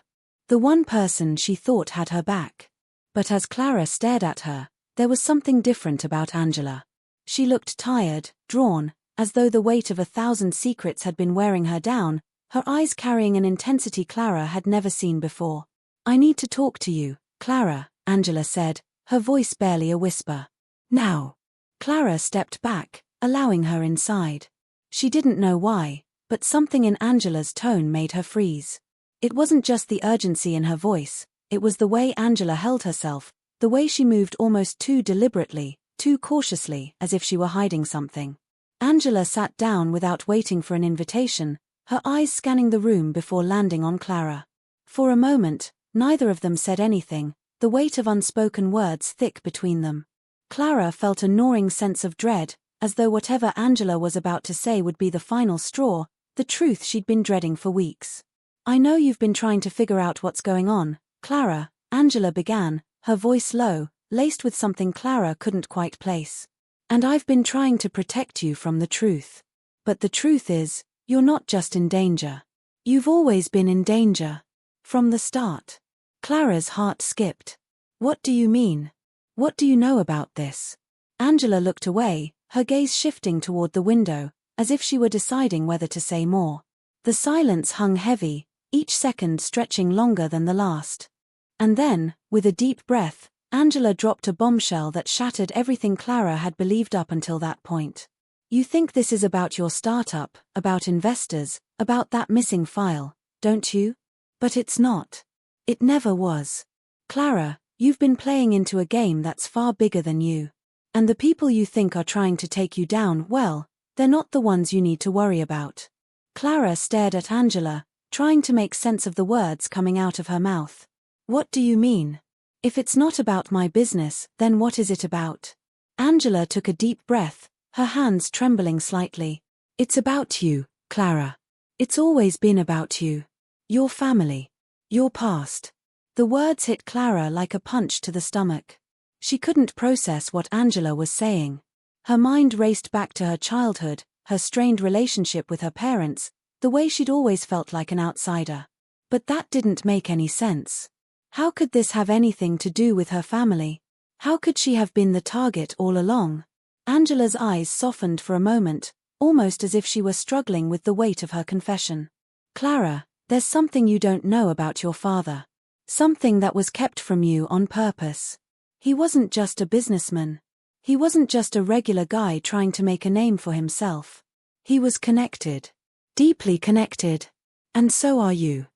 The one person she thought had her back. But as Clara stared at her, there was something different about Angela. She looked tired, drawn, as though the weight of 1,000 secrets had been wearing her down, her eyes carrying an intensity Clara had never seen before. "I need to talk to you, Clara," Angela said, her voice barely a whisper. "Now." Clara stepped back, allowing her inside. She didn't know why, but something in Angela's tone made her freeze. It wasn't just the urgency in her voice, it was the way Angela held herself, the way she moved almost too deliberately, too cautiously, as if she were hiding something. Angela sat down without waiting for an invitation, her eyes scanning the room before landing on Clara. For a moment, neither of them said anything, the weight of unspoken words thick between them. Clara felt a gnawing sense of dread, as though whatever Angela was about to say would be the final straw, the truth she'd been dreading for weeks. "I know you've been trying to figure out what's going on, Clara," Angela began, her voice low, laced with something Clara couldn't quite place. "And I've been trying to protect you from the truth. But the truth is, you're not just in danger. You've always been in danger. From the start." Clara's heart skipped. "What do you mean? What do you know about this?" Angela looked away, her gaze shifting toward the window, as if she were deciding whether to say more. The silence hung heavy, each second stretching longer than the last. And then, with a deep breath, Angela dropped a bombshell that shattered everything Clara had believed up until that point. "You think this is about your startup, about investors, about that missing file, don't you? But it's not. It never was. Clara, you've been playing into a game that's far bigger than you. And the people you think are trying to take you down, well, they're not the ones you need to worry about." Clara stared at Angela, trying to make sense of the words coming out of her mouth. "What do you mean? If it's not about my business, then what is it about?" Angela took a deep breath, her hands trembling slightly. "It's about you, Clara. It's always been about you. Your family. Your past." The words hit Clara like a punch to the stomach. She couldn't process what Angela was saying. Her mind raced back to her childhood, her strained relationship with her parents, the way she'd always felt like an outsider. But that didn't make any sense. How could this have anything to do with her family? How could she have been the target all along? Angela's eyes softened for a moment, almost as if she were struggling with the weight of her confession. "Clara, there's something you don't know about your father. Something that was kept from you on purpose. He wasn't just a businessman. He wasn't just a regular guy trying to make a name for himself. He was connected. Deeply connected. And so are you."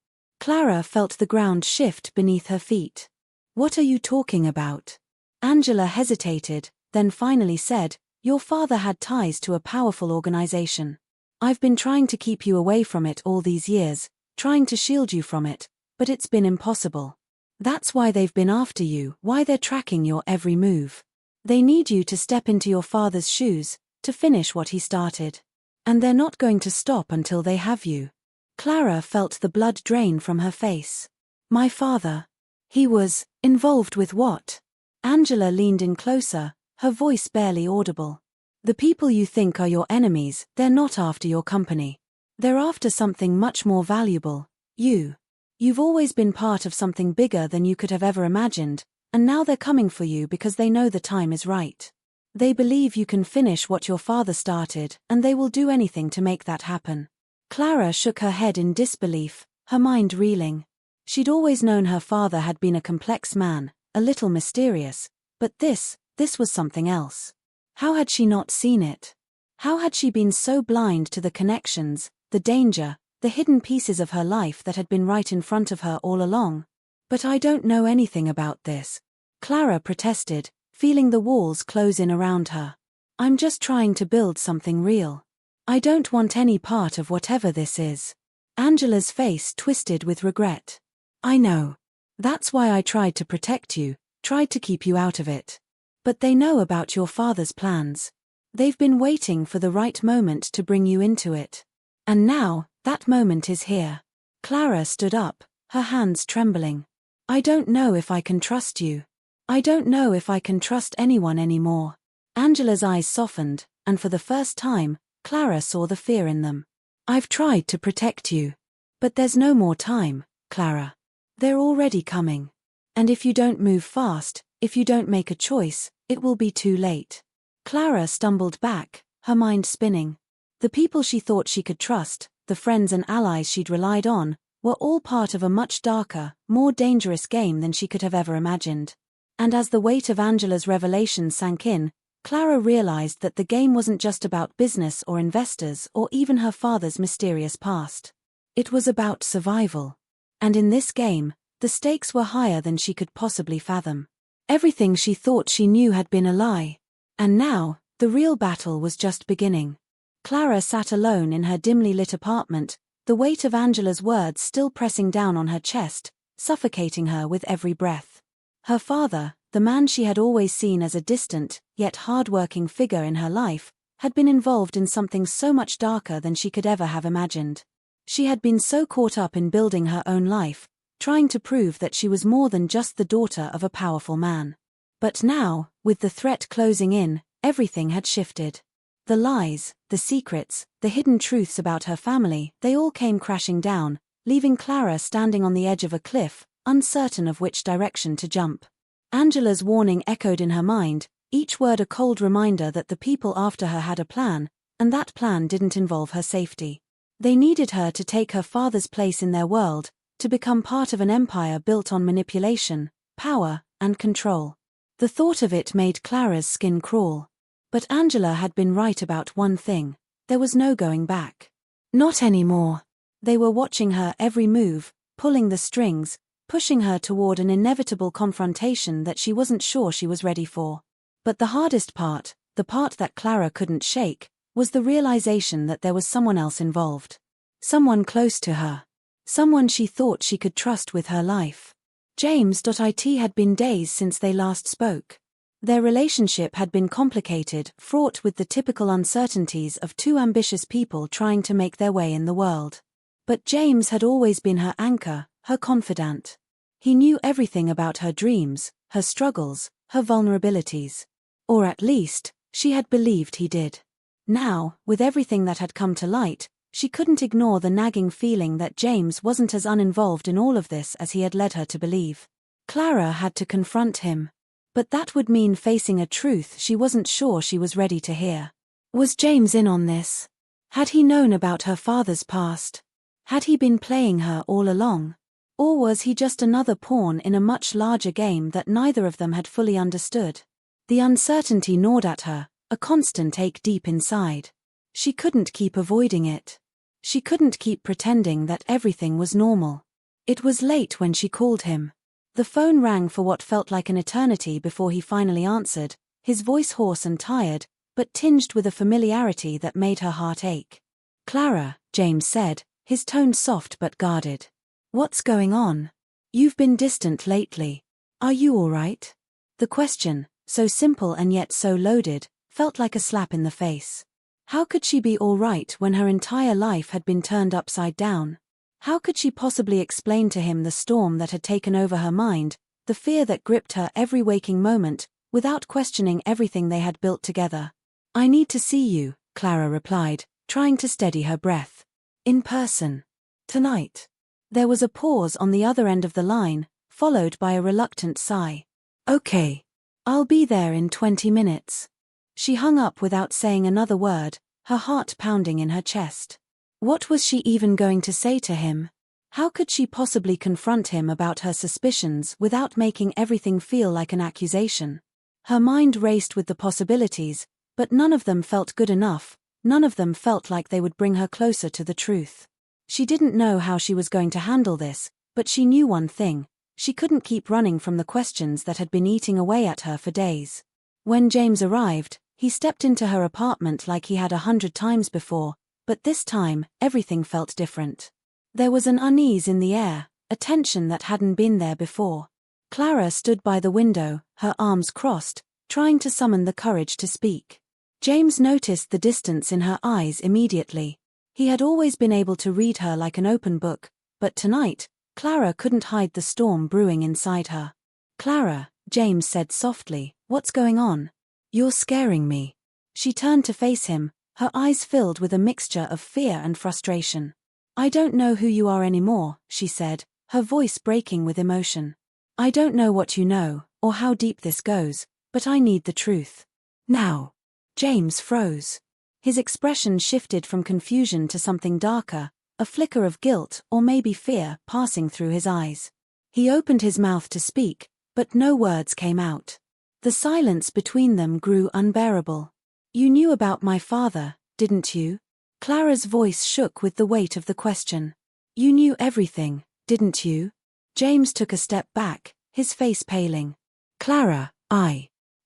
Clara felt the ground shift beneath her feet. "What are you talking about?" Angela hesitated, then finally said, "Your father had ties to a powerful organization. I've been trying to keep you away from it all these years, trying to shield you from it, but it's been impossible. That's why they've been after you, why they're tracking your every move. They need you to step into your father's shoes, to finish what he started. And they're not going to stop until they have you." Clara felt the blood drain from her face. "My father. He was involved with what?" Angela leaned in closer, her voice barely audible. "The people you think are your enemies, they're not after your company. They're after something much more valuable, you. You've always been part of something bigger than you could have ever imagined, and now they're coming for you because they know the time is right. They believe you can finish what your father started, and they will do anything to make that happen." Clara shook her head in disbelief, her mind reeling. She'd always known her father had been a complex man, a little mysterious, but this was something else. How had she not seen it? How had she been so blind to the connections, the danger, the hidden pieces of her life that had been right in front of her all along? But I don't know anything about this, Clara protested, feeling the walls close in around her. I'm just trying to build something real. I don't want any part of whatever this is. Angela's face twisted with regret. I know. That's why I tried to protect you, tried to keep you out of it. But they know about your father's plans. They've been waiting for the right moment to bring you into it. And now, that moment is here. Clara stood up, her hands trembling. I don't know if I can trust you. I don't know if I can trust anyone anymore. Angela's eyes softened, and for the first time, Clara saw the fear in them. I've tried to protect you. But there's no more time, Clara. They're already coming. And if you don't move fast, if you don't make a choice, it will be too late. Clara stumbled back, her mind spinning. The people she thought she could trust, the friends and allies she'd relied on, were all part of a much darker, more dangerous game than she could have ever imagined. And as the weight of Angela's revelation sank in, Clara realized that the game wasn't just about business or investors or even her father's mysterious past. It was about survival. And in this game, the stakes were higher than she could possibly fathom. Everything she thought she knew had been a lie. And now, the real battle was just beginning. Clara sat alone in her dimly lit apartment, the weight of Angela's words still pressing down on her chest, suffocating her with every breath. Her father, the man she had always seen as a distant, yet hard-working figure in her life, had been involved in something so much darker than she could ever have imagined. She had been so caught up in building her own life, trying to prove that she was more than just the daughter of a powerful man. But now, with the threat closing in, everything had shifted. The lies, the secrets, the hidden truths about her family, they all came crashing down, leaving Clara standing on the edge of a cliff, uncertain of which direction to jump. Angela's warning echoed in her mind, each word a cold reminder that the people after her had a plan, and that plan didn't involve her safety. They needed her to take her father's place in their world, to become part of an empire built on manipulation, power, and control. The thought of it made Clara's skin crawl. But Angela had been right about one thing: there was no going back. Not anymore. They were watching her every move, pulling the strings, pushing her toward an inevitable confrontation that she wasn't sure she was ready for. But the hardest part, the part that Clara couldn't shake, was the realization that there was someone else involved. Someone close to her. Someone she thought she could trust with her life. James.it had been days since they last spoke. Their relationship had been complicated, fraught with the typical uncertainties of two ambitious people trying to make their way in the world. But James had always been her anchor, her confidant. He knew everything about her dreams, her struggles, her vulnerabilities. Or at least, she had believed he did. Now, with everything that had come to light, she couldn't ignore the nagging feeling that James wasn't as uninvolved in all of this as he had led her to believe. Clara had to confront him. But that would mean facing a truth she wasn't sure she was ready to hear. Was James in on this? Had he known about her father's past? Had he been playing her all along? Or was he just another pawn in a much larger game that neither of them had fully understood? The uncertainty gnawed at her, a constant ache deep inside. She couldn't keep avoiding it. She couldn't keep pretending that everything was normal. It was late when she called him. The phone rang for what felt like an eternity before he finally answered, his voice hoarse and tired, but tinged with a familiarity that made her heart ache. Clara, James said, his tone soft but guarded. What's going on? You've been distant lately. Are you all right? The question, so simple and yet so loaded, felt like a slap in the face. How could she be all right when her entire life had been turned upside down? How could she possibly explain to him the storm that had taken over her mind, the fear that gripped her every waking moment, without questioning everything they had built together? I need to see you, Clara replied, trying to steady her breath. In person. Tonight. There was a pause on the other end of the line, followed by a reluctant sigh. Okay. I'll be there in 20 minutes. She hung up without saying another word, her heart pounding in her chest. What was she even going to say to him? How could she possibly confront him about her suspicions without making everything feel like an accusation? Her mind raced with the possibilities, but none of them felt good enough, None of them felt like they would bring her closer to the truth. She didn't know how she was going to handle this, but she knew one thing: she couldn't keep running from the questions that had been eating away at her for days. When James arrived, he stepped into her apartment like he had 100 times before, but this time, everything felt different. There was an unease in the air, a tension that hadn't been there before. Clara stood by the window, her arms crossed, trying to summon the courage to speak. James noticed the distance in her eyes immediately. He had always been able to read her like an open book, but tonight, Clara couldn't hide the storm brewing inside her. "Clara," James said softly, "what's going on? You're scaring me." She turned to face him, her eyes filled with a mixture of fear and frustration. "I don't know who you are anymore," she said, her voice breaking with emotion. "I don't know what you know, or how deep this goes, but I need the truth. Now." James froze. His expression shifted from confusion to something darker, a flicker of guilt or maybe fear passing through his eyes. He opened his mouth to speak, but no words came out. The silence between them grew unbearable. "You knew about my father, didn't you?" Clara's voice shook with the weight of the question. "You knew everything, didn't you?" James took a step back, his face paling. "Clara,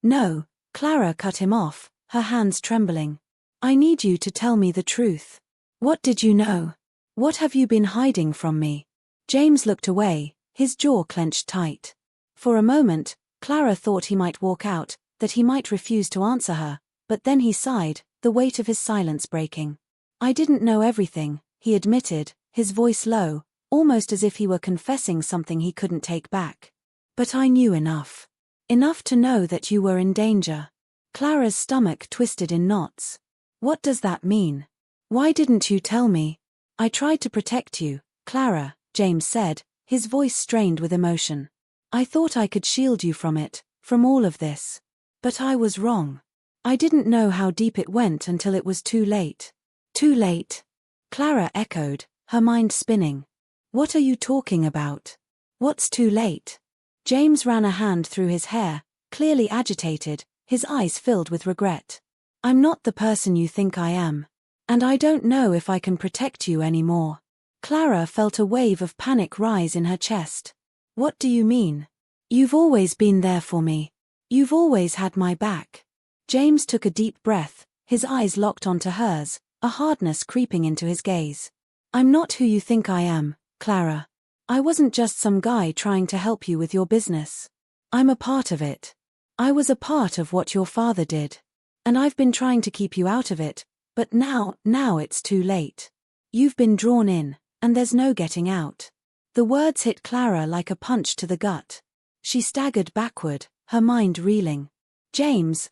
No." Clara cut him off, her hands trembling. "I need you to tell me the truth. What did you know? What have you been hiding from me?" James looked away, his jaw clenched tight. For a moment, Clara thought he might walk out, that he might refuse to answer her, but then he sighed, the weight of his silence breaking. "I didn't know everything," he admitted, his voice low, almost as if he were confessing something he couldn't take back. "But I knew enough. Enough to know that you were in danger." Clara's stomach twisted in knots. "What does that mean? Why didn't you tell me?" "I tried to protect you, Clara," James said, his voice strained with emotion. "I thought I could shield you from it, from all of this. But I was wrong. I didn't know how deep it went until it was too late." "Too late?" Clara echoed, her mind spinning. "What are you talking about? What's too late?" James ran a hand through his hair, clearly agitated, his eyes filled with regret. "I'm not the person you think I am. And I don't know if I can protect you anymore." Clara felt a wave of panic rise in her chest. "What do you mean? You've always been there for me. You've always had my back." James took a deep breath, his eyes locked onto hers, a hardness creeping into his gaze. "I'm not who you think I am, Clara. I wasn't just some guy trying to help you with your business. I'm a part of it. I was a part of what your father did. And I've been trying to keep you out of it, but now it's too late. You've been drawn in, and there's no getting out." The words hit Clara like a punch to the gut. She staggered backward, her mind reeling. James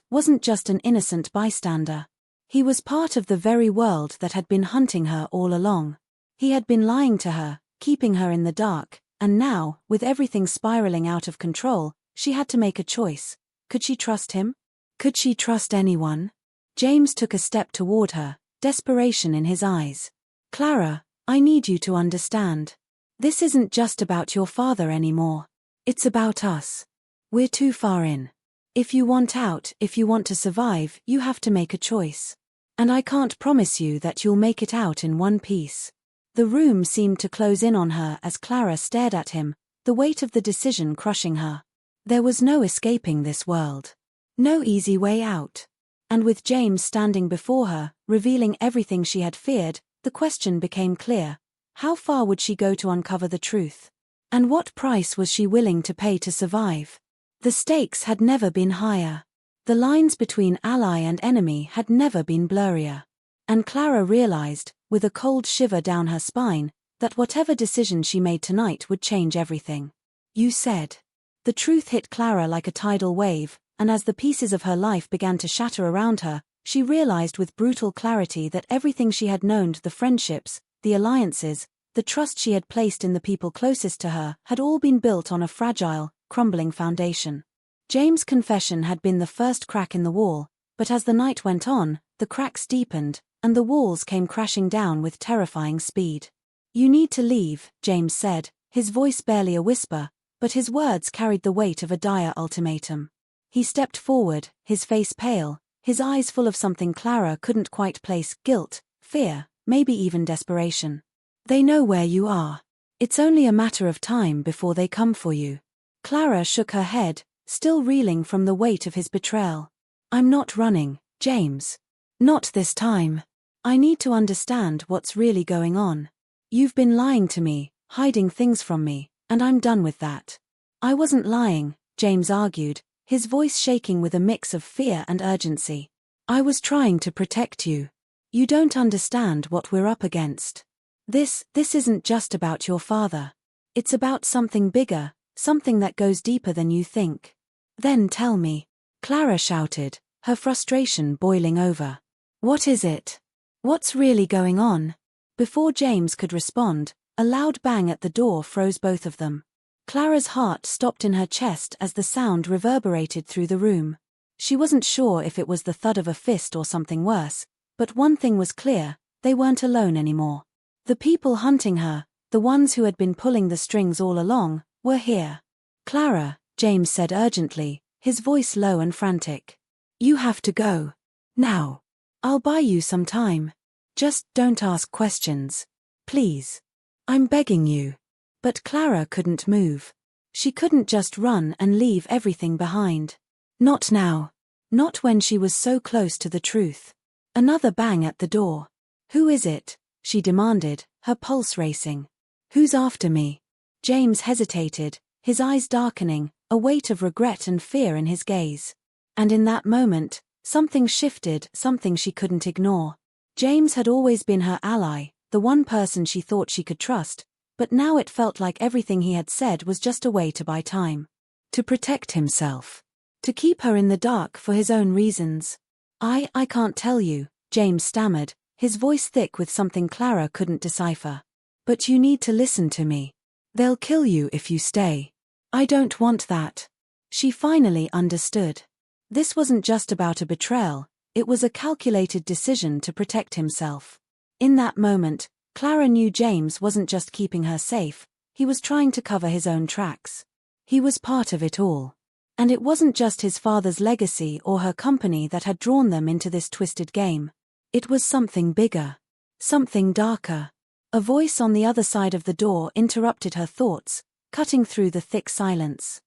wasn't just an innocent bystander. He was part of the very world that had been hunting her all along. He had been lying to her, keeping her in the dark, and now, with everything spiraling out of control, she had to make a choice. Could she trust him? Could she trust anyone? James took a step toward her, desperation in his eyes. "Clara, I need you to understand. This isn't just about your father anymore. It's about us. We're too far in. If you want out, if you want to survive, you have to make a choice. And I can't promise you that you'll make it out in one piece." The room seemed to close in on her as Clara stared at him, the weight of the decision crushing her. There was no escaping this world. No easy way out. And with James standing before her, revealing everything she had feared, the question became clear. How far would she go to uncover the truth? And what price was she willing to pay to survive? The stakes had never been higher. The lines between ally and enemy had never been blurrier. And Clara realized, with a cold shiver down her spine, that whatever decision she made tonight would change everything. "You said." The truth hit Clara like a tidal wave, and as the pieces of her life began to shatter around her, she realized with brutal clarity that everything she had known, the friendships, the alliances, the trust she had placed in the people closest to her, had all been built on a fragile, crumbling foundation. James' confession had been the first crack in the wall, but as the night went on, the cracks deepened, and the walls came crashing down with terrifying speed. "You need to leave," James said, his voice barely a whisper, but his words carried the weight of a dire ultimatum. He stepped forward, his face pale, his eyes full of something Clara couldn't quite place: guilt, fear, maybe even desperation. "They know where you are. It's only a matter of time before they come for you." Clara shook her head, still reeling from the weight of his betrayal. "I'm not running, James. Not this time. I need to understand what's really going on. You've been lying to me, hiding things from me, and I'm done with that." "I wasn't lying," James argued, his voice shaking with a mix of fear and urgency. "I was trying to protect you. You don't understand what we're up against. This isn't just about your father. It's about something bigger, something that goes deeper than you think." "Then tell me," Clara shouted, her frustration boiling over. "What is it? What's really going on?" Before James could respond, a loud bang at the door froze both of them. Clara's heart stopped in her chest as the sound reverberated through the room. She wasn't sure if it was the thud of a fist or something worse, but one thing was clear: they weren't alone anymore. The people hunting her, the ones who had been pulling the strings all along, were here. "Clara," James said urgently, his voice low and frantic. "You have to go. Now. I'll buy you some time. Just don't ask questions. Please. I'm begging you." But Clara couldn't move. She couldn't just run and leave everything behind. Not now. Not when she was so close to the truth. Another bang at the door. "Who is it?" she demanded, her pulse racing. "Who's after me?" James hesitated, his eyes darkening, a weight of regret and fear in his gaze. And in that moment, something shifted, something she couldn't ignore. James had always been her ally, the one person she thought she could trust, but now it felt like everything he had said was just a way to buy time. To protect himself. To keep her in the dark for his own reasons. I can't tell you," James stammered, his voice thick with something Clara couldn't decipher. "But you need to listen to me. They'll kill you if you stay. I don't want that." She finally understood. This wasn't just about a betrayal, it was a calculated decision to protect himself. In that moment, Clara knew James wasn't just keeping her safe, he was trying to cover his own tracks. He was part of it all. And it wasn't just his father's legacy or her company that had drawn them into this twisted game. It was something bigger. Something darker. A voice on the other side of the door interrupted her thoughts, cutting through the thick silence.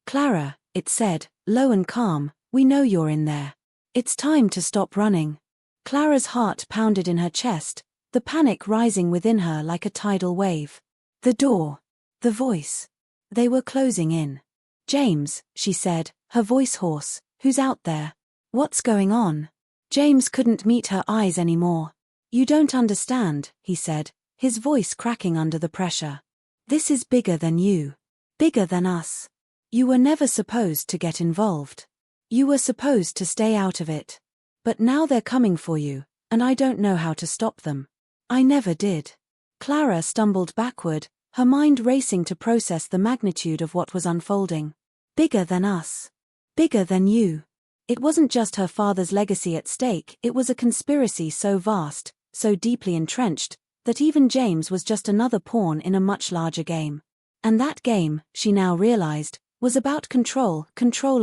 "Clara," it said, low and calm, "we know you're in there. It's time to stop running." Clara's heart pounded in her chest, the panic rising within her like a tidal wave. The door. The voice. They were closing in. "James," she said, her voice hoarse, "who's out there? What's going on?" James couldn't meet her eyes anymore. "You don't understand," he said, his voice cracking under the pressure. "This is bigger than you. Bigger than us. You were never supposed to get involved. You were supposed to stay out of it. But now they're coming for you, and I don't know how to stop them. I never did." Clara stumbled backward, her mind racing to process the magnitude of what was unfolding. Bigger than us. Bigger than you. It wasn't just her father's legacy at stake, it was a conspiracy so vast, so deeply entrenched, that even James was just another pawn in a much larger game. And that game, she now realized, was about control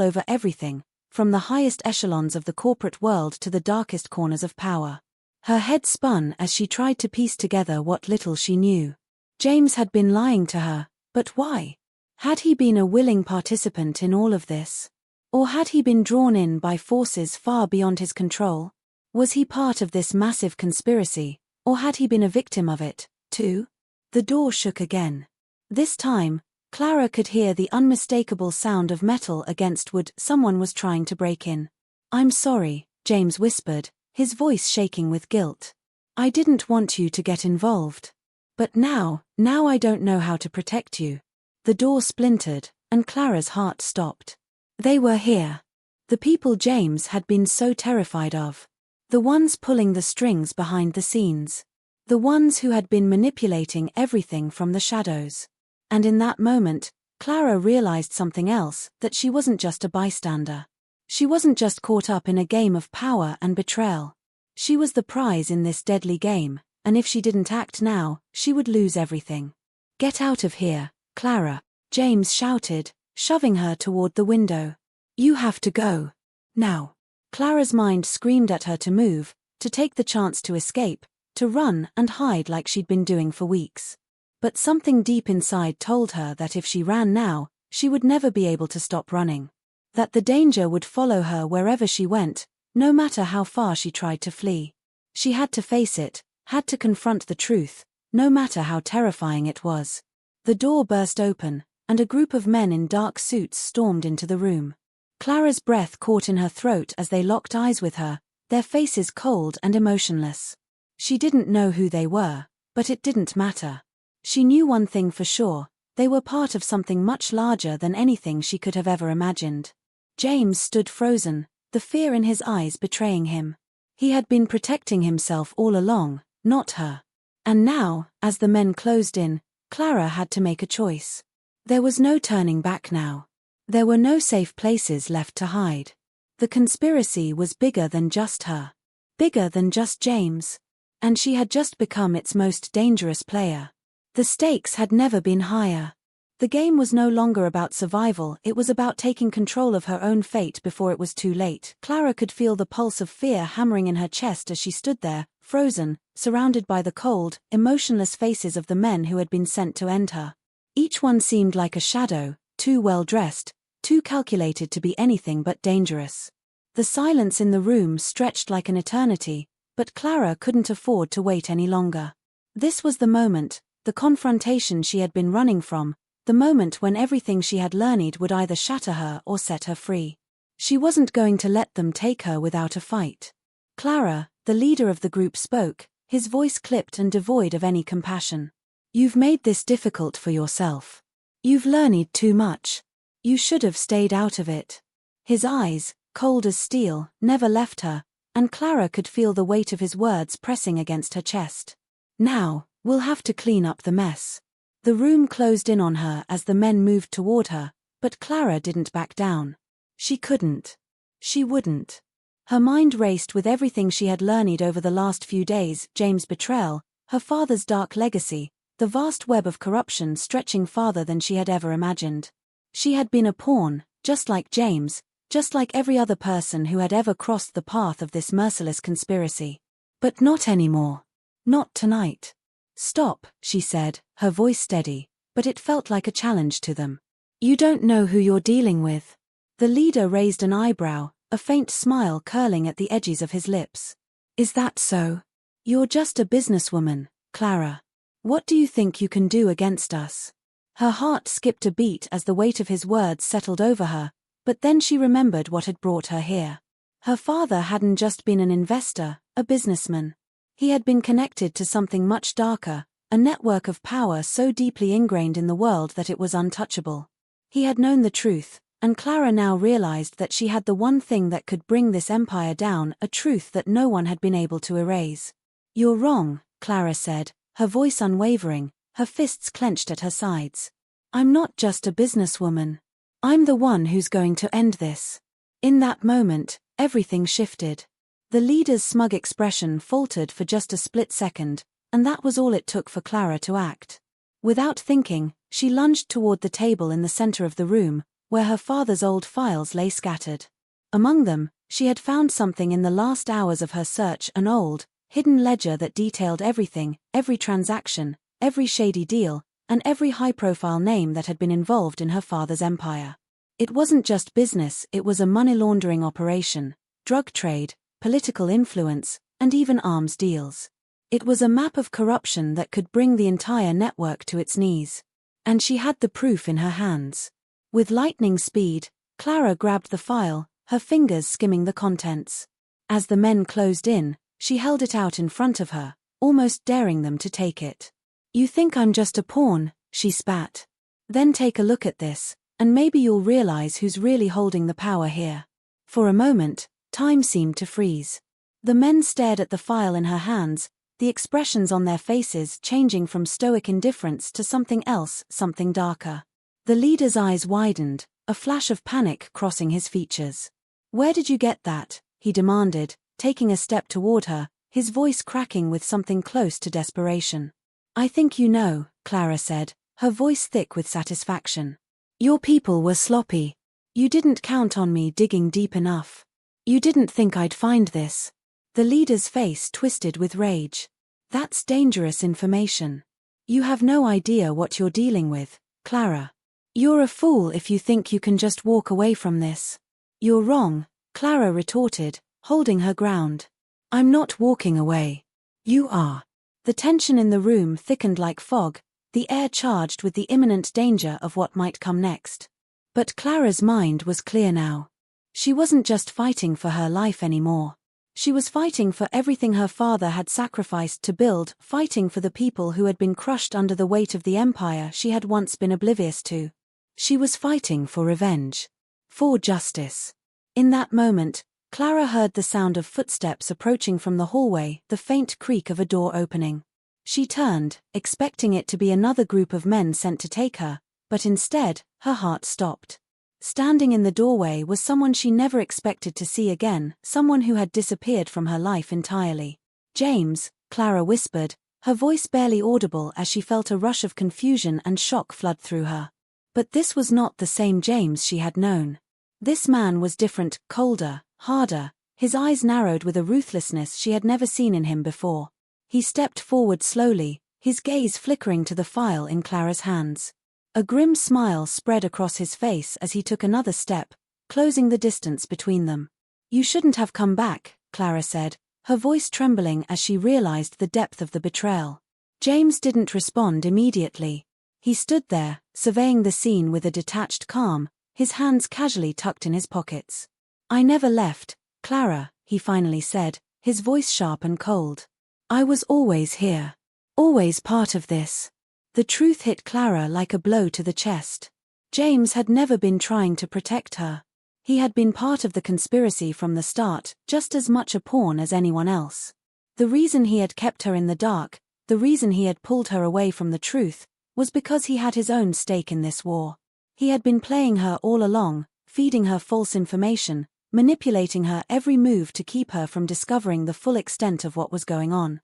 over everything, from the highest echelons of the corporate world to the darkest corners of power. Her head spun as she tried to piece together what little she knew. James had been lying to her, but why? Had he been a willing participant in all of this? Or had he been drawn in by forces far beyond his control? Was he part of this massive conspiracy, or had he been a victim of it, too? The door shook again. This time, Clara could hear the unmistakable sound of metal against wood. Someone was trying to break in. "I'm sorry," James whispered, his voice shaking with guilt. "I didn't want you to get involved. But now I don't know how to protect you." The door splintered, and Clara's heart stopped. They were here. The people James had been so terrified of. The ones pulling the strings behind the scenes. The ones who had been manipulating everything from the shadows. And in that moment, Clara realized something else, that she wasn't just a bystander. She wasn't just caught up in a game of power and betrayal. She was the prize in this deadly game, and if she didn't act now, she would lose everything. "Get out of here, Clara," James shouted, shoving her toward the window. "You have to go. Now." Clara's mind screamed at her to move, to take the chance to escape, to run and hide like she'd been doing for weeks. But something deep inside told her that if she ran now, she would never be able to stop running. That the danger would follow her wherever she went, no matter how far she tried to flee. She had to face it, had to confront the truth, no matter how terrifying it was. The door burst open, and a group of men in dark suits stormed into the room. Clara's breath caught in her throat as they locked eyes with her, their faces cold and emotionless. She didn't know who they were, but it didn't matter. She knew one thing for sure: they were part of something much larger than anything she could have ever imagined. James stood frozen, the fear in his eyes betraying him. He had been protecting himself all along, not her. And now, as the men closed in, Clara had to make a choice. There was no turning back now. There were no safe places left to hide. The conspiracy was bigger than just her. Bigger than just James. And she had just become its most dangerous player. The stakes had never been higher. The game was no longer about survival, it was about taking control of her own fate before it was too late. Clara could feel the pulse of fear hammering in her chest as she stood there, frozen, surrounded by the cold, emotionless faces of the men who had been sent to end her. Each one seemed like a shadow, too well dressed, too calculated to be anything but dangerous. The silence in the room stretched like an eternity, but Clara couldn't afford to wait any longer. This was the moment, the confrontation she had been running from, the moment when everything she had learned would either shatter her or set her free. She wasn't going to let them take her without a fight. Clara, the leader of the group, spoke, his voice clipped and devoid of any compassion. "You've made this difficult for yourself. You've learned too much. You should have stayed out of it." His eyes, cold as steel, never left her, and Clara could feel the weight of his words pressing against her chest. "Now, we'll have to clean up the mess." The room closed in on her as the men moved toward her, but Clara didn't back down. She couldn't. She wouldn't. Her mind raced with everything she had learned over the last few days: James' betrayal, her father's dark legacy, the vast web of corruption stretching farther than she had ever imagined. She had been a pawn, just like James, just like every other person who had ever crossed the path of this merciless conspiracy. But not anymore. Not tonight. "Stop," she said, her voice steady, but it felt like a challenge to them. "You don't know who you're dealing with." The leader raised an eyebrow, a faint smile curling at the edges of his lips. "Is that so? You're just a businesswoman, Clara. What do you think you can do against us?" Her heart skipped a beat as the weight of his words settled over her, but then she remembered what had brought her here. Her father hadn't just been an investor, a businessman. He had been connected to something much darker, a network of power so deeply ingrained in the world that it was untouchable. He had known the truth, and Clara now realized that she had the one thing that could bring this empire down, a truth that no one had been able to erase. "You're wrong," Clara said, her voice unwavering, her fists clenched at her sides. "I'm not just a businesswoman. I'm the one who's going to end this." In that moment, everything shifted. The leader's smug expression faltered for just a split second, and that was all it took for Clara to act. Without thinking, she lunged toward the table in the center of the room, where her father's old files lay scattered. Among them, she had found something in the last hours of her search: an old, hidden ledger that detailed everything, every transaction, every shady deal, and every high-profile name that had been involved in her father's empire. It wasn't just business, it was a money-laundering operation, drug trade, political influence, and even arms deals. It was a map of corruption that could bring the entire network to its knees. And she had the proof in her hands. With lightning speed, Clara grabbed the file, her fingers skimming the contents. As the men closed in, she held it out in front of her, almost daring them to take it. "You think I'm just a pawn," she spat. "Then take a look at this, and maybe you'll realize who's really holding the power here." For a moment, time seemed to freeze. The men stared at the file in her hands, the expressions on their faces changing from stoic indifference to something else, something darker. The leader's eyes widened, a flash of panic crossing his features. "Where did you get that?" he demanded, taking a step toward her, his voice cracking with something close to desperation. "I think you know," Clara said, her voice thick with satisfaction. "Your people were sloppy. You didn't count on me digging deep enough. You didn't think I'd find this. The leader's face twisted with rage. That's dangerous information. You have no idea what you're dealing with, Clara. You're a fool if you think you can just walk away from this. You're wrong, Clara retorted, holding her ground. I'm not walking away. You are. The tension in the room thickened like fog, the air charged with the imminent danger of what might come next. But Clara's mind was clear now. She wasn't just fighting for her life anymore. She was fighting for everything her father had sacrificed to build, fighting for the people who had been crushed under the weight of the empire she had once been oblivious to. She was fighting for revenge. For justice. In that moment, Clara heard the sound of footsteps approaching from the hallway, the faint creak of a door opening. She turned, expecting it to be another group of men sent to take her, but instead, her heart stopped. Standing in the doorway was someone she never expected to see again, someone who had disappeared from her life entirely. James, Clara whispered, her voice barely audible as she felt a rush of confusion and shock flood through her. But this was not the same James she had known. This man was different, colder, harder, his eyes narrowed with a ruthlessness she had never seen in him before. He stepped forward slowly, his gaze flickering to the file in Clara's hands. A grim smile spread across his face as he took another step, closing the distance between them. You shouldn't have come back, Clara said, her voice trembling as she realized the depth of the betrayal. James didn't respond immediately. He stood there, surveying the scene with a detached calm, his hands casually tucked in his pockets. I never left, Clara, he finally said, his voice sharp and cold. I was always here. Always part of this. The truth hit Clara like a blow to the chest. James had never been trying to protect her. He had been part of the conspiracy from the start, just as much a pawn as anyone else. The reason he had kept her in the dark, the reason he had pulled her away from the truth, was because he had his own stake in this war. He had been playing her all along, feeding her false information, manipulating her every move to keep her from discovering the full extent of what was going on.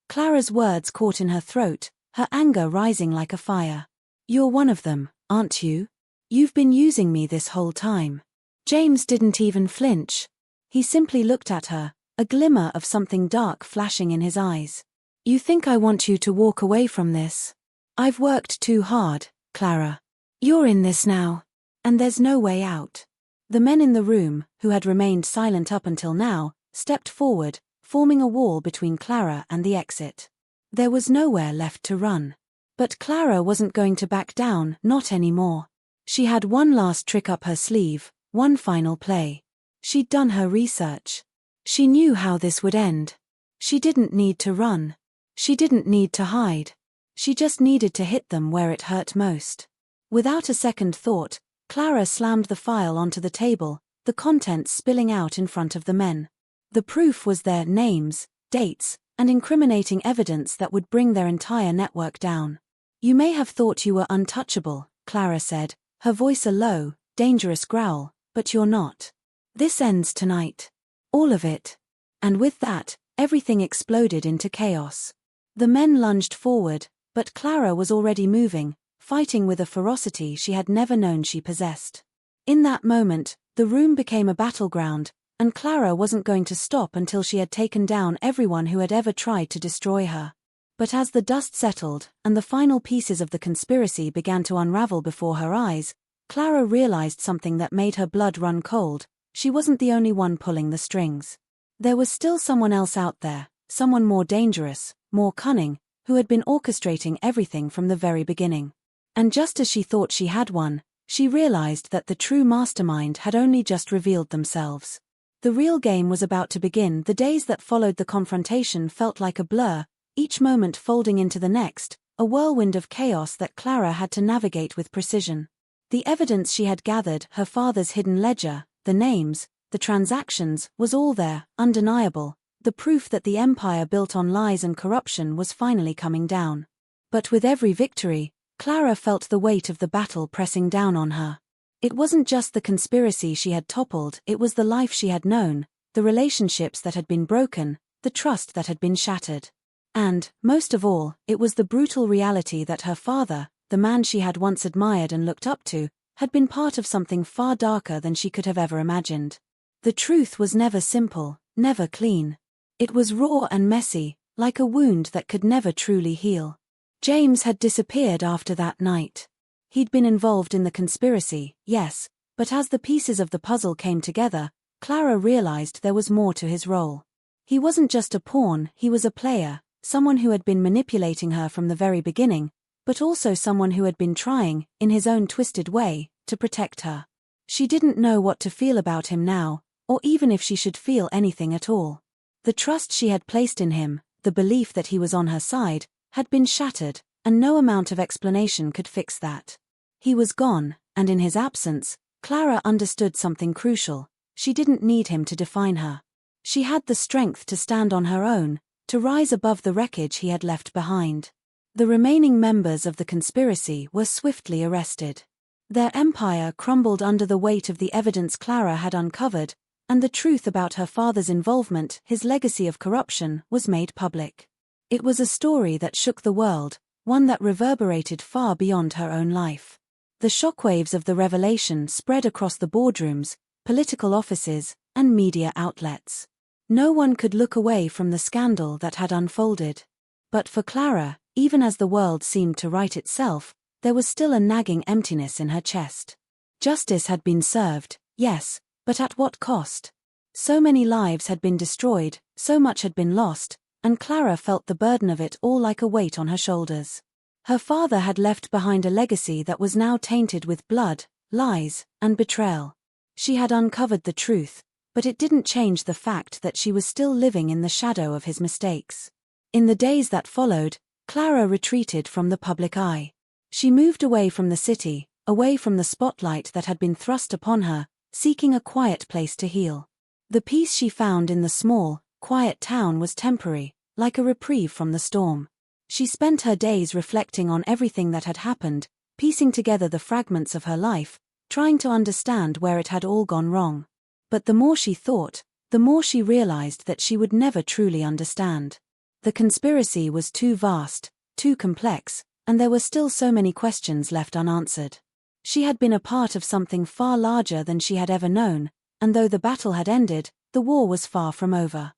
Clara's words caught in her throat, her anger rising like a fire. You're one of them, aren't you? You've been using me this whole time. James didn't even flinch. He simply looked at her, a glimmer of something dark flashing in his eyes. You think I want you to walk away from this? I've worked too hard, Clara. You're in this now. And there's no way out. The men in the room, who had remained silent up until now, stepped forward, forming a wall between Clara and the exit. There was nowhere left to run. But Clara wasn't going to back down, not anymore. She had one last trick up her sleeve, one final play. She'd done her research. She knew how this would end. She didn't need to run. She didn't need to hide. She just needed to hit them where it hurt most. Without a second thought, Clara slammed the file onto the table, the contents spilling out in front of the men. The proof was their names, dates, and incriminating evidence that would bring their entire network down. You may have thought you were untouchable, Clara said, her voice a low, dangerous growl, but you're not. This ends tonight. All of it. And with that, everything exploded into chaos. The men lunged forward, but Clara was already moving, fighting with a ferocity she had never known she possessed. In that moment, the room became a battleground, and Clara wasn't going to stop until she had taken down everyone who had ever tried to destroy her. But as the dust settled, and the final pieces of the conspiracy began to unravel before her eyes, Clara realized something that made her blood run cold. She wasn't the only one pulling the strings. There was still someone else out there, someone more dangerous, more cunning, who had been orchestrating everything from the very beginning. And just as she thought she had one, she realized that the true mastermind had only just revealed themselves. The real game was about to begin. The days that followed the confrontation felt like a blur, each moment folding into the next, a whirlwind of chaos that Clara had to navigate with precision. The evidence she had gathered, her father's hidden ledger, the names, the transactions, was all there, undeniable, the proof that the empire built on lies and corruption was finally coming down. But with every victory, Clara felt the weight of the battle pressing down on her. It wasn't just the conspiracy she had toppled, it was the life she had known, the relationships that had been broken, the trust that had been shattered. And, most of all, it was the brutal reality that her father, the man she had once admired and looked up to, had been part of something far darker than she could have ever imagined. The truth was never simple, never clean. It was raw and messy, like a wound that could never truly heal. James had disappeared after that night. He'd been involved in the conspiracy, yes, but as the pieces of the puzzle came together, Clara realized there was more to his role. He wasn't just a pawn, he was a player, someone who had been manipulating her from the very beginning, but also someone who had been trying, in his own twisted way, to protect her. She didn't know what to feel about him now, or even if she should feel anything at all. The trust she had placed in him, the belief that he was on her side, had been shattered, and no amount of explanation could fix that. He was gone, and in his absence, Clara understood something crucial. She didn't need him to define her. She had the strength to stand on her own, to rise above the wreckage he had left behind. The remaining members of the conspiracy were swiftly arrested. Their empire crumbled under the weight of the evidence Clara had uncovered, and the truth about her father's involvement, his legacy of corruption, was made public. It was a story that shook the world, one that reverberated far beyond her own life. The shockwaves of the revelation spread across the boardrooms, political offices, and media outlets. No one could look away from the scandal that had unfolded. But for Clara, even as the world seemed to right itself, there was still a nagging emptiness in her chest. Justice had been served, yes, but at what cost? So many lives had been destroyed, so much had been lost, and Clara felt the burden of it all like a weight on her shoulders. Her father had left behind a legacy that was now tainted with blood, lies, and betrayal. She had uncovered the truth, but it didn't change the fact that she was still living in the shadow of his mistakes. In the days that followed, Clara retreated from the public eye. She moved away from the city, away from the spotlight that had been thrust upon her, seeking a quiet place to heal. The peace she found in the small, quiet town was temporary, like a reprieve from the storm. She spent her days reflecting on everything that had happened, piecing together the fragments of her life, trying to understand where it had all gone wrong. But the more she thought, the more she realized that she would never truly understand. The conspiracy was too vast, too complex, and there were still so many questions left unanswered. She had been a part of something far larger than she had ever known, and though the battle had ended, the war was far from over.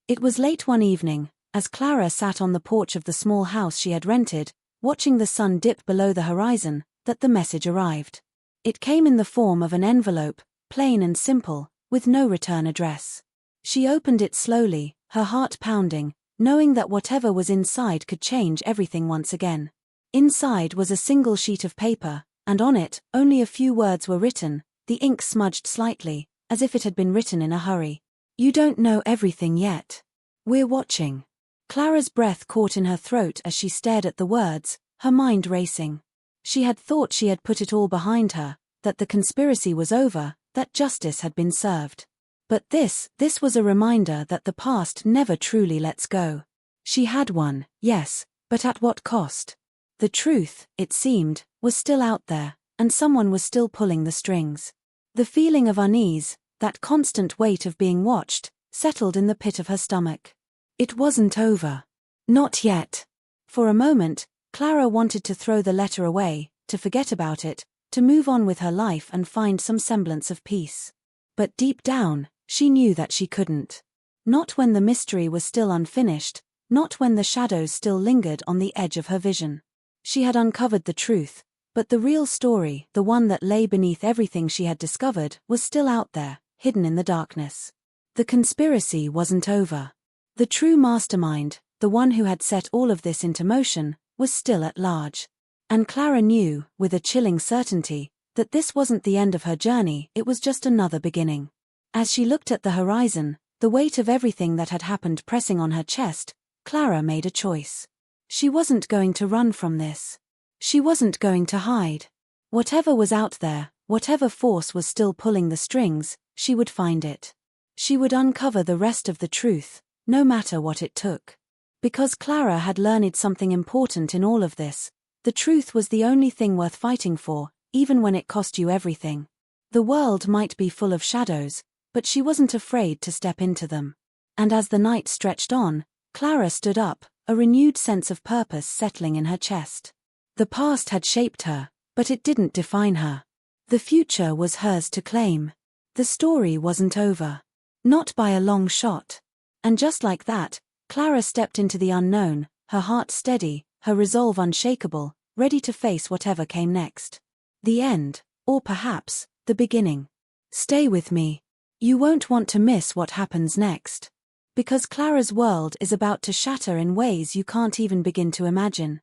It was late one evening, as Clara sat on the porch of the small house she had rented, watching the sun dip below the horizon, that the message arrived. It came in the form of an envelope, plain and simple, with no return address. She opened it slowly, her heart pounding, knowing that whatever was inside could change everything once again. Inside was a single sheet of paper, and on it, only a few words were written, the ink smudged slightly, as if it had been written in a hurry. "You don't know everything yet. We're watching." Clara's breath caught in her throat as she stared at the words, her mind racing. She had thought she had put it all behind her, that the conspiracy was over, that justice had been served. But this was a reminder that the past never truly lets go. She had won, yes, but at what cost? The truth, it seemed, was still out there, and someone was still pulling the strings. The feeling of unease, that constant weight of being watched, settled in the pit of her stomach. It wasn't over. Not yet. For a moment, Clara wanted to throw the letter away, to forget about it, to move on with her life and find some semblance of peace. But deep down, she knew that she couldn't. Not when the mystery was still unfinished, not when the shadows still lingered on the edge of her vision. She had uncovered the truth, but the real story, the one that lay beneath everything she had discovered, was still out there, hidden in the darkness. The conspiracy wasn't over. The true mastermind, the one who had set all of this into motion, was still at large. And Clara knew, with a chilling certainty, that this wasn't the end of her journey, it was just another beginning. As she looked at the horizon, the weight of everything that had happened pressing on her chest, Clara made a choice. She wasn't going to run from this. She wasn't going to hide. Whatever was out there, whatever force was still pulling the strings, she would find it. She would uncover the rest of the truth, no matter what it took. Because Clara had learned something important in all of this, the truth was the only thing worth fighting for, even when it cost you everything. The world might be full of shadows, but she wasn't afraid to step into them. And as the night stretched on, Clara stood up, a renewed sense of purpose settling in her chest. The past had shaped her, but it didn't define her. The future was hers to claim. The story wasn't over. Not by a long shot. And just like that, Clara stepped into the unknown, her heart steady, her resolve unshakable, ready to face whatever came next. The end, or perhaps, the beginning. Stay with me. You won't want to miss what happens next. Because Clara's world is about to shatter in ways you can't even begin to imagine.